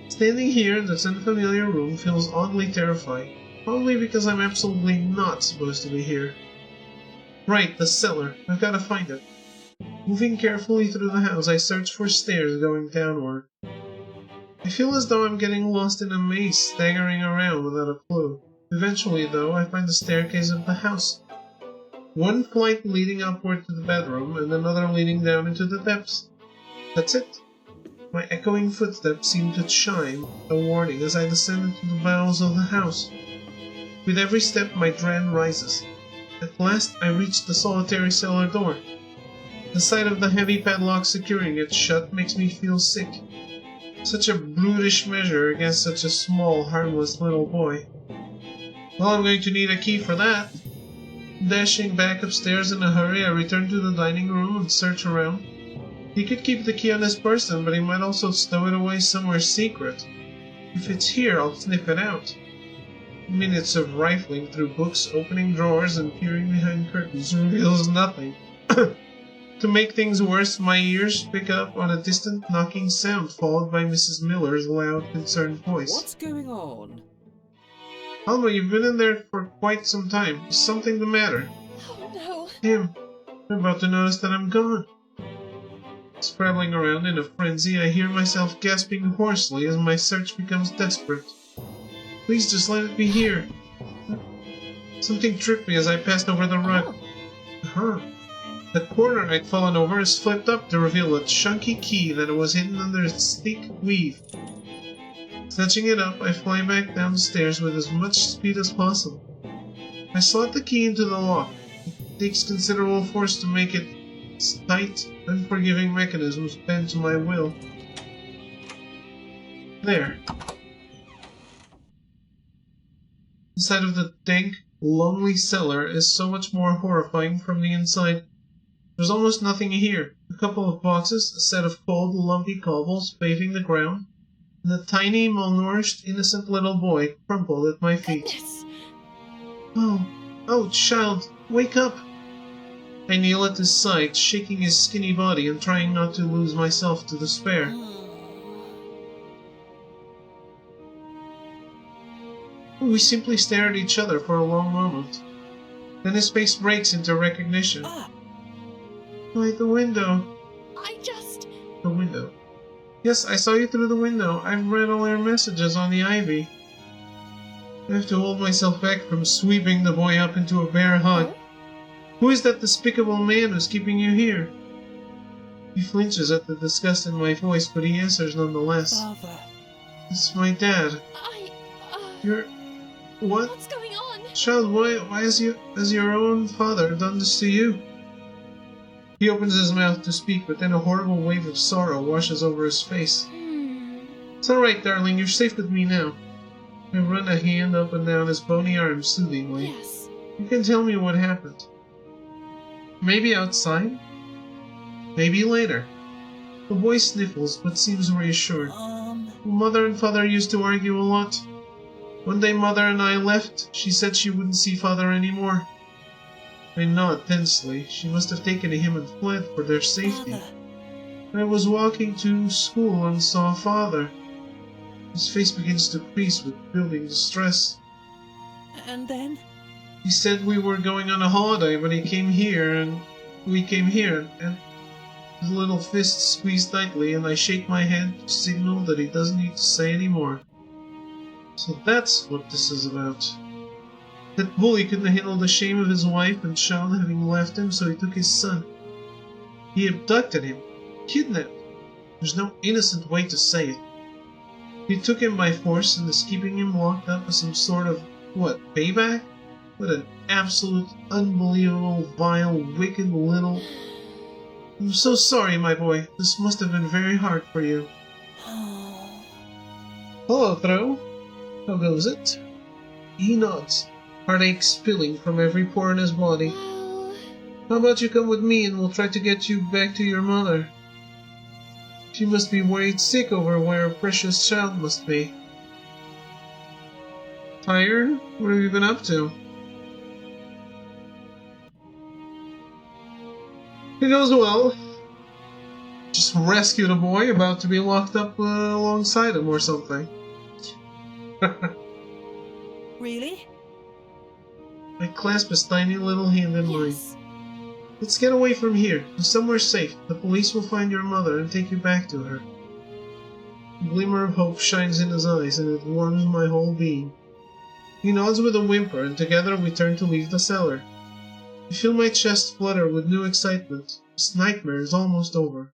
Standing here in this unfamiliar room feels oddly terrifying, probably because I'm absolutely not supposed to be here. Right, the cellar. I've got to find it. Moving carefully through the house, I search for stairs going downward. I feel as though I'm getting lost in a maze, staggering around without a clue. Eventually, though, I find the staircase of the house. One flight leading upward to the bedroom, and another leading down into the depths. That's it. My echoing footsteps seem to chime a warning as I descend into the bowels of the house. With every step, my dread rises. At last, I reach the solitary cellar door. The sight of the heavy padlock securing it shut makes me feel sick. Such a brutish measure against such a small, harmless little boy. Well, I'm going to need a key for that. Dashing back upstairs in a hurry, I return to the dining room and search around. He could keep the key on his person, but he might also stow it away somewhere secret. If it's here, I'll sniff it out. Minutes of rifling through books, opening drawers, and peering behind curtains reveals nothing. To make things worse, my ears pick up on a distant knocking sound, followed by Mrs. Miller's loud, concerned voice. What's going on? Alma, you've been in there for quite some time. Is something the matter? Oh no. Tim, I'm about to notice that I'm gone. Scrabbling around in a frenzy, I hear myself gasping hoarsely as my search becomes desperate. Please just let it be here. Something tripped me as I passed over the rug. Oh. The corner I'd fallen over is flipped up to reveal a chunky key that was hidden under its thick weave. Snatching it up, I fly back down the stairs with as much speed as possible. I slot the key into the lock. It takes considerable force to make its tight, unforgiving mechanisms bend to my will. There. Inside of the dank, lonely cellar is so much more horrifying from the inside. There's almost nothing here. A couple of boxes, a set of cold, lumpy cobbles paving the ground, and a tiny, malnourished, innocent little boy crumpled at my feet. Goodness. Oh, child, wake up! I kneel at his side, shaking his skinny body and trying not to lose myself to despair. We simply stare at each other for a long moment. Then his face breaks into recognition. By the window. The window. Yes, I saw you through the window. I've read all your messages on the ivy. I have to hold myself back from sweeping the boy up into a bear hug. Who is that despicable man who's keeping you here? He flinches at the disgust in my voice, but he answers nonetheless. Father. It's my dad. You're... What? What's going on? Child, why has your own father done this to you? He opens his mouth to speak, but then a horrible wave of sorrow washes over his face. It's alright, darling, you're safe with me now. I run a hand up and down his bony arm soothingly. Yes. You can tell me what happened. Maybe outside? Maybe later. The boy sniffles, but seems reassured. Mother and father used to argue a lot. One day Mother and I left. She said she wouldn't see Father anymore. I nod tensely. She must have taken him and fled for their safety. I was walking to school and saw Father. His face begins to crease with building distress. And then? He said we were going on a holiday, but we came here, and his little fist squeezed tightly, and I shake my head to signal that he doesn't need to say any more. So that's what this is about. That bully couldn't handle the shame of his wife and child having left him, so he took his son. He abducted him. Kidnapped. There's no innocent way to say it. He took him by force and is keeping him locked up as some sort of, payback? What an absolute, unbelievable, vile, wicked little... I'm so sorry, my boy. This must have been very hard for you. Hello, Thro. How goes it? He nods, heartache spilling from every pore in his body. Well, How about you come with me and we'll try to get you back to your mother? She must be worried sick over where her precious child must be. Tired? What have you been up to? It goes well. Just rescued a boy about to be locked up alongside him or something. Really? I clasp his tiny little hand in mine. yes. Let's get away from here, to somewhere safe. The police will find your mother and take you back to her. A glimmer of hope shines in his eyes, and it warms my whole being. He nods with a whimper, and together we turn to leave the cellar. I feel my chest flutter with new excitement. This nightmare is almost over.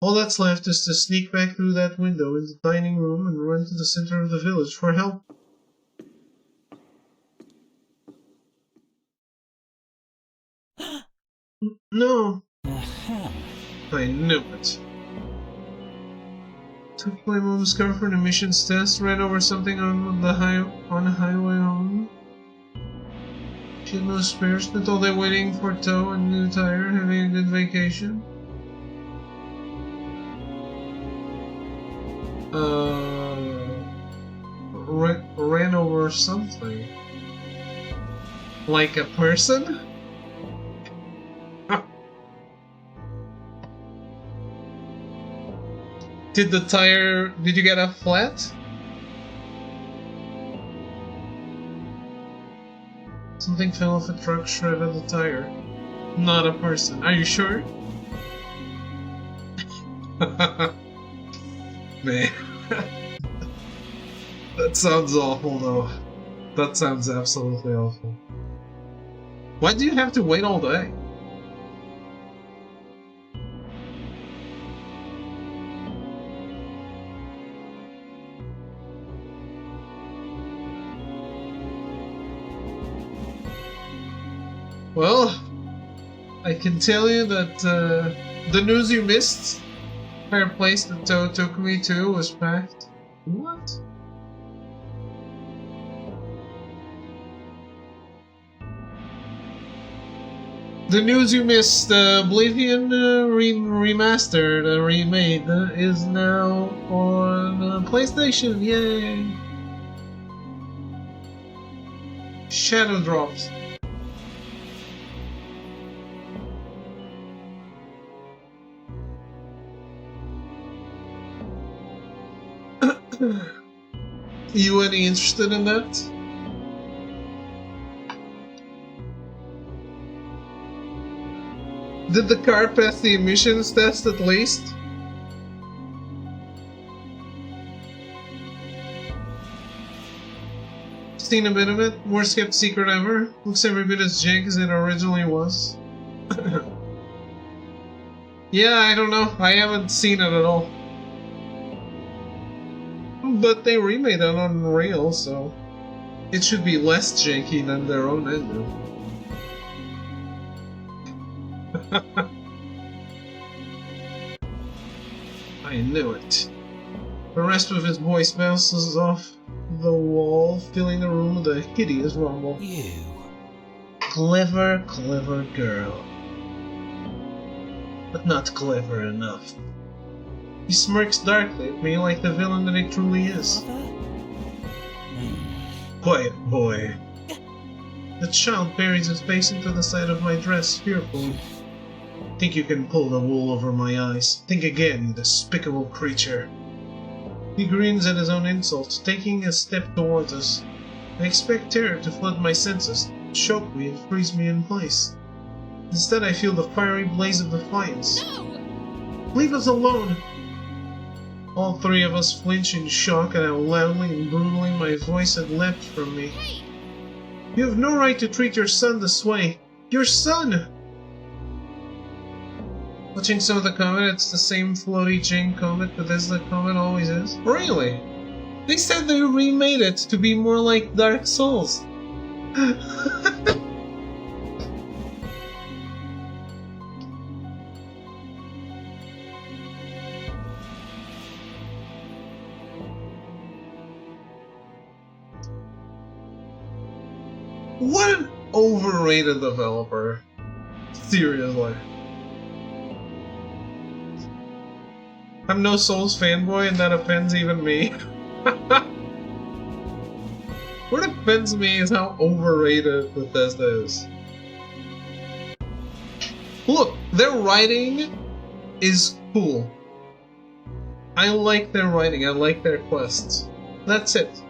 All that's left is to sneak back through that window in the dining room and run to the center of the village for help. No, I knew it. Took my mom's car for an emissions test, ran over something on the highway home. She had no spares, spent all day waiting for tow and new tire, having a good vacation. ran over something. Like a person? Did you get a flat? Something fell off a truck, shredded the tire. Not a person. Are you sure? Man. That sounds awful though. That sounds absolutely awful. Why do you have to wait all day? Well, I can tell you that the news you missed, fireplace that took me to, was packed. What? The news you missed, Oblivion remastered, remade, is now on PlayStation. Yay! Shadow drops. You any interested in that? Did the car pass the emissions test at least? Seen a bit of it? Worst kept secret ever? Looks every bit as jank as it originally was. Yeah, I don't know. I haven't seen it at all. But they remade it on Unreal, so it should be less janky than their own engine. I knew it. The rest of his voice bounces off the wall, filling the room with a hideous rumble. You. Clever, clever girl. But not clever enough. He smirks darkly at me like the villain that he truly is. Mother? Quiet, boy. The child buries his face into the side of my dress, fearfully. Think you can pull the wool over my eyes? Think again, you despicable creature. He grins at his own insult, taking a step towards us. I expect terror to flood my senses, choke me and freeze me in place. Instead I feel the fiery blaze of defiance. No! Leave us alone! All three of us flinch in shock at how loudly and brutally my voice had leapt from me. Hey! You have no right to treat your son this way. Your son! Watching some of the comment, it's the same floaty Jane comment, but as the comment always is. Really? They said they remade it to be more like Dark Souls. What an overrated developer. Seriously. I'm no Souls fanboy and that offends even me. What offends me is how overrated Bethesda is. Look, their writing is cool. I like their writing, I like their quests. That's it.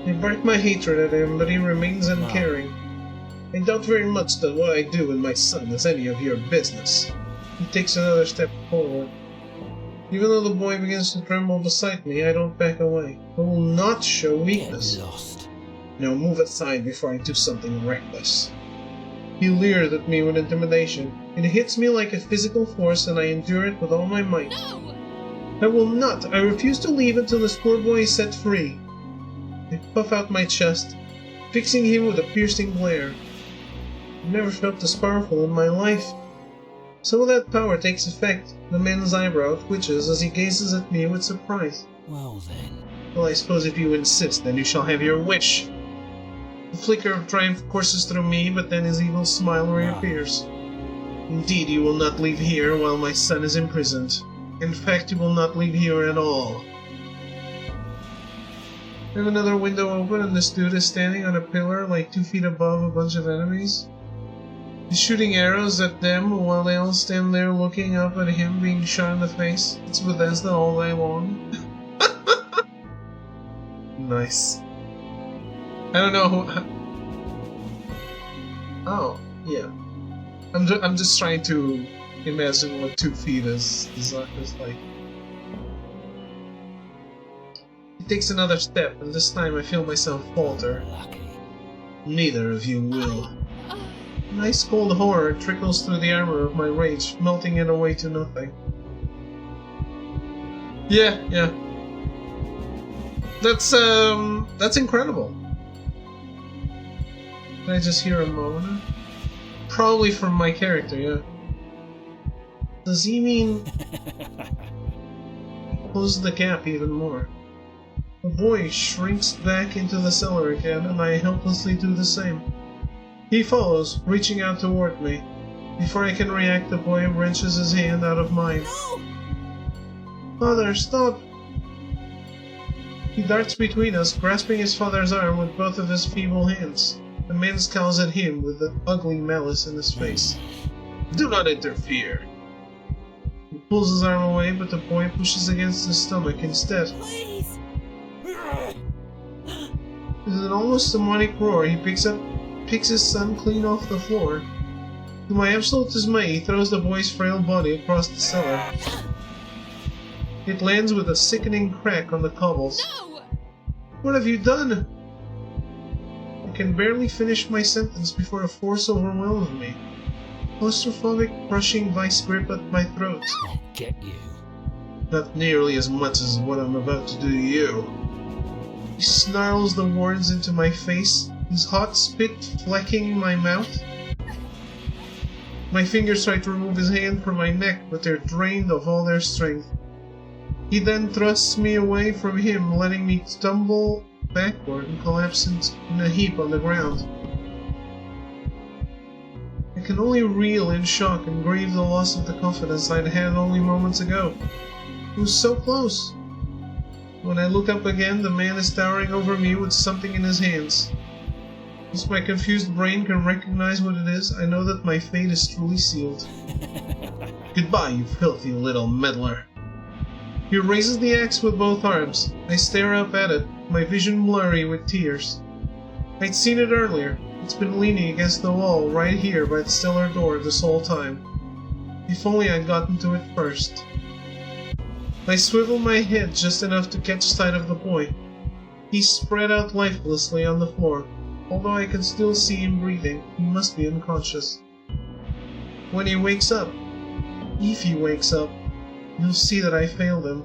I bark my hatred at him, but he remains uncaring. I doubt very much that what I do with my son is any of your business. He takes another step forward. Even though the boy begins to tremble beside me, I don't back away. I will not show weakness. Get lost. Now move aside before I do something reckless. He leers at me with intimidation. It hits me like a physical force and I endure it with all my might. No! I will not. I refuse to leave until this poor boy is set free. I puff out my chest, fixing him with a piercing glare. I've never felt this powerful in my life. Some of that power takes effect. The man's eyebrow twitches as he gazes at me with surprise. Well then. Well, I suppose if you insist, then you shall have your wish. The flicker of triumph courses through me, but then his evil smile reappears. Indeed, you will not leave here while my son is imprisoned. In fact, you will not leave here at all. I have another window open and this dude is standing on a pillar like 2 feet above a bunch of enemies. He's shooting arrows at them while they all stand there looking up at him being shot in the face. It's Bethesda all day long. Nice. I don't know who... Oh, yeah. I'm just trying to imagine what 2 feet is like. He takes another step, and this time I feel myself falter. Lucky. Neither of you will. An ice cold horror trickles through the armor of my rage, melting it away to nothing. Yeah. That's incredible. Did I just hear a moan? Probably from my character, yeah. Does he mean... Close the gap even more. The boy shrinks back into the cellar again, and I helplessly do the same. He follows, reaching out toward me. Before I can react, the boy wrenches his hand out of mine. No! Father, stop! He darts between us, grasping his father's arm with both of his feeble hands. The man scowls at him with the ugly malice in his face. Do not interfere! He pulls his arm away, but the boy pushes against his stomach instead. Please! With an almost demonic roar, he picks his son clean off the floor. To my absolute dismay, he throws the boy's frail body across the cellar. It lands with a sickening crack on the cobbles. No! What have you done? I can barely finish my sentence before a force overwhelms me. Claustrophobic, crushing vice grip at my throat. Get you. Not nearly as much as what I'm about to do to you. He snarls the words into my face, his hot spit flecking my mouth. My fingers try to remove his hand from my neck, but they're drained of all their strength. He then thrusts me away from him, letting me stumble backward and collapse in a heap on the ground. I can only reel in shock and grieve the loss of the confidence I'd had only moments ago. It was so close. When I look up again, the man is towering over me with something in his hands. As my confused brain can recognize what it is, I know that my fate is truly sealed. Goodbye, you filthy little meddler. He raises the axe with both arms. I stare up at it, my vision blurry with tears. I'd seen it earlier. It's been leaning against the wall right here by the cellar door this whole time. If only I'd gotten to it first. I swivel my head just enough to catch sight of the boy. He's spread out lifelessly on the floor. Although I can still see him breathing, he must be unconscious. When he wakes up, if he wakes up, you'll see that I failed him.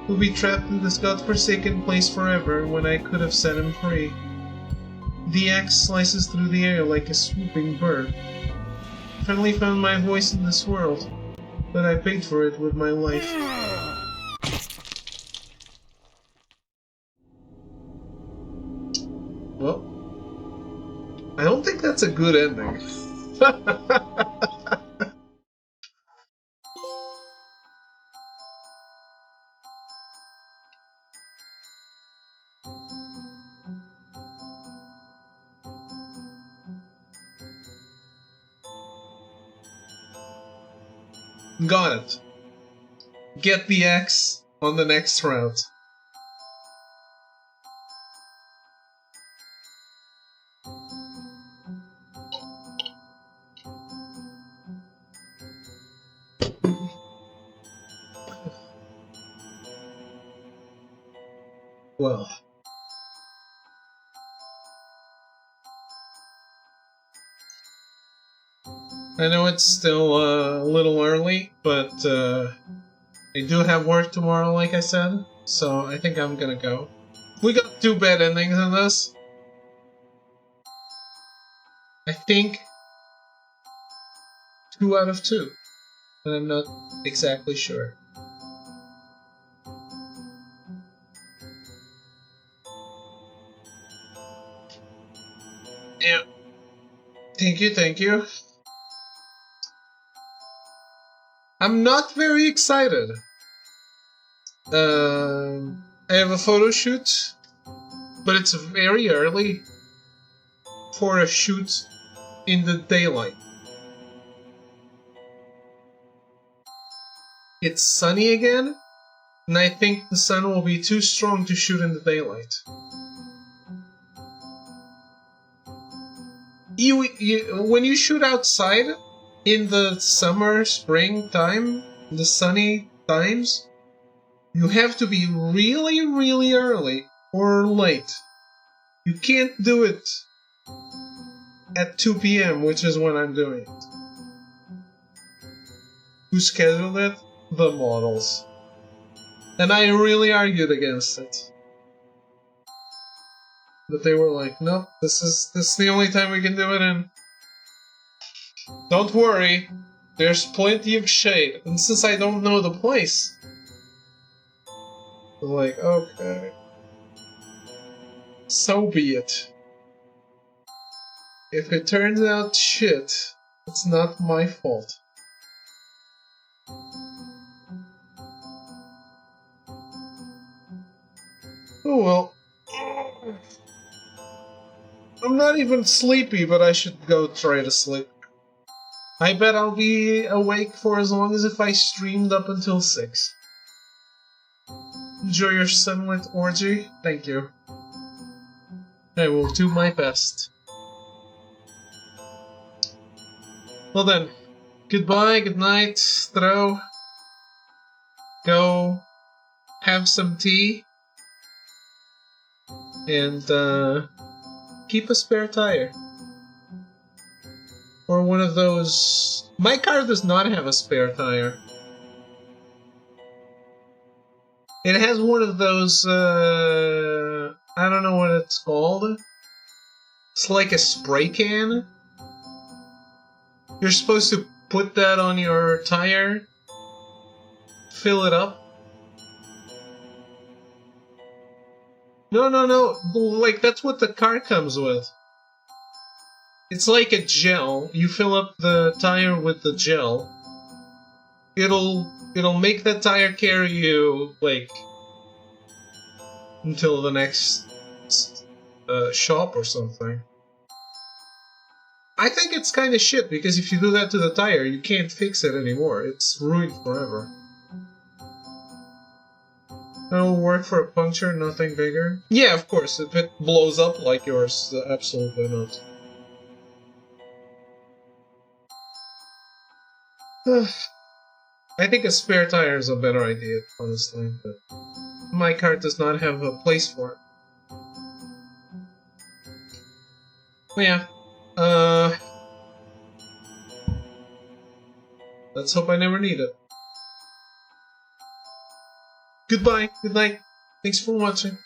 He'll be trapped in this godforsaken place forever when I could have set him free. The axe slices through the air like a swooping bird. I finally found my voice in this world, but I paid for it with my life. Well, I don't think that's a good ending. Got it. Get the X on the next route. Well. I know it's still a little early, but I do have work tomorrow, like I said, so I think I'm gonna go. We got 2 bad endings in this. I think 2 out of 2, but I'm not exactly sure. Yeah. Thank you, thank you. I'm not very excited. I have a photo shoot, but it's very early for a shoot in the daylight. It's sunny again, and I think the sun will be too strong to shoot in the daylight. When you shoot outside in the summer, spring time, the sunny times, you have to be really, really early or late. You can't do it at 2 p.m., which is when I'm doing it. Who scheduled it? The models. And I really argued against it. But they were like, nope, this is the only time we can do it, and don't worry, there's plenty of shade. And since I don't know the place, I'm like, okay, so be it. If it turns out shit, it's not my fault. Oh well. I'm not even sleepy, but I should go try to sleep. I bet I'll be awake for as long as if I streamed up until 6. Enjoy your sunlit orgy. Thank you. I will do my best. Well then, goodbye, good night, throw. Go have some tea. And, keep a spare tire. Or one of those... My car does not have a spare tire. It has one of those, I don't know what it's called. It's like a spray can. You're supposed to put that on your tire, fill it up. No, like that's what the car comes with. It's like a gel. You fill up the tire with the gel. It'll make the tire carry you, like, until the next shop or something. I think it's kind of shit, because if you do that to the tire, you can't fix it anymore. It's ruined forever. It'll work for a puncture, nothing bigger. Yeah, of course, if it blows up like yours, absolutely not. I think a spare tire is a better idea, honestly, but my car does not have a place for it. Well, yeah. Let's hope I never need it. Goodbye, good night. Thanks for watching.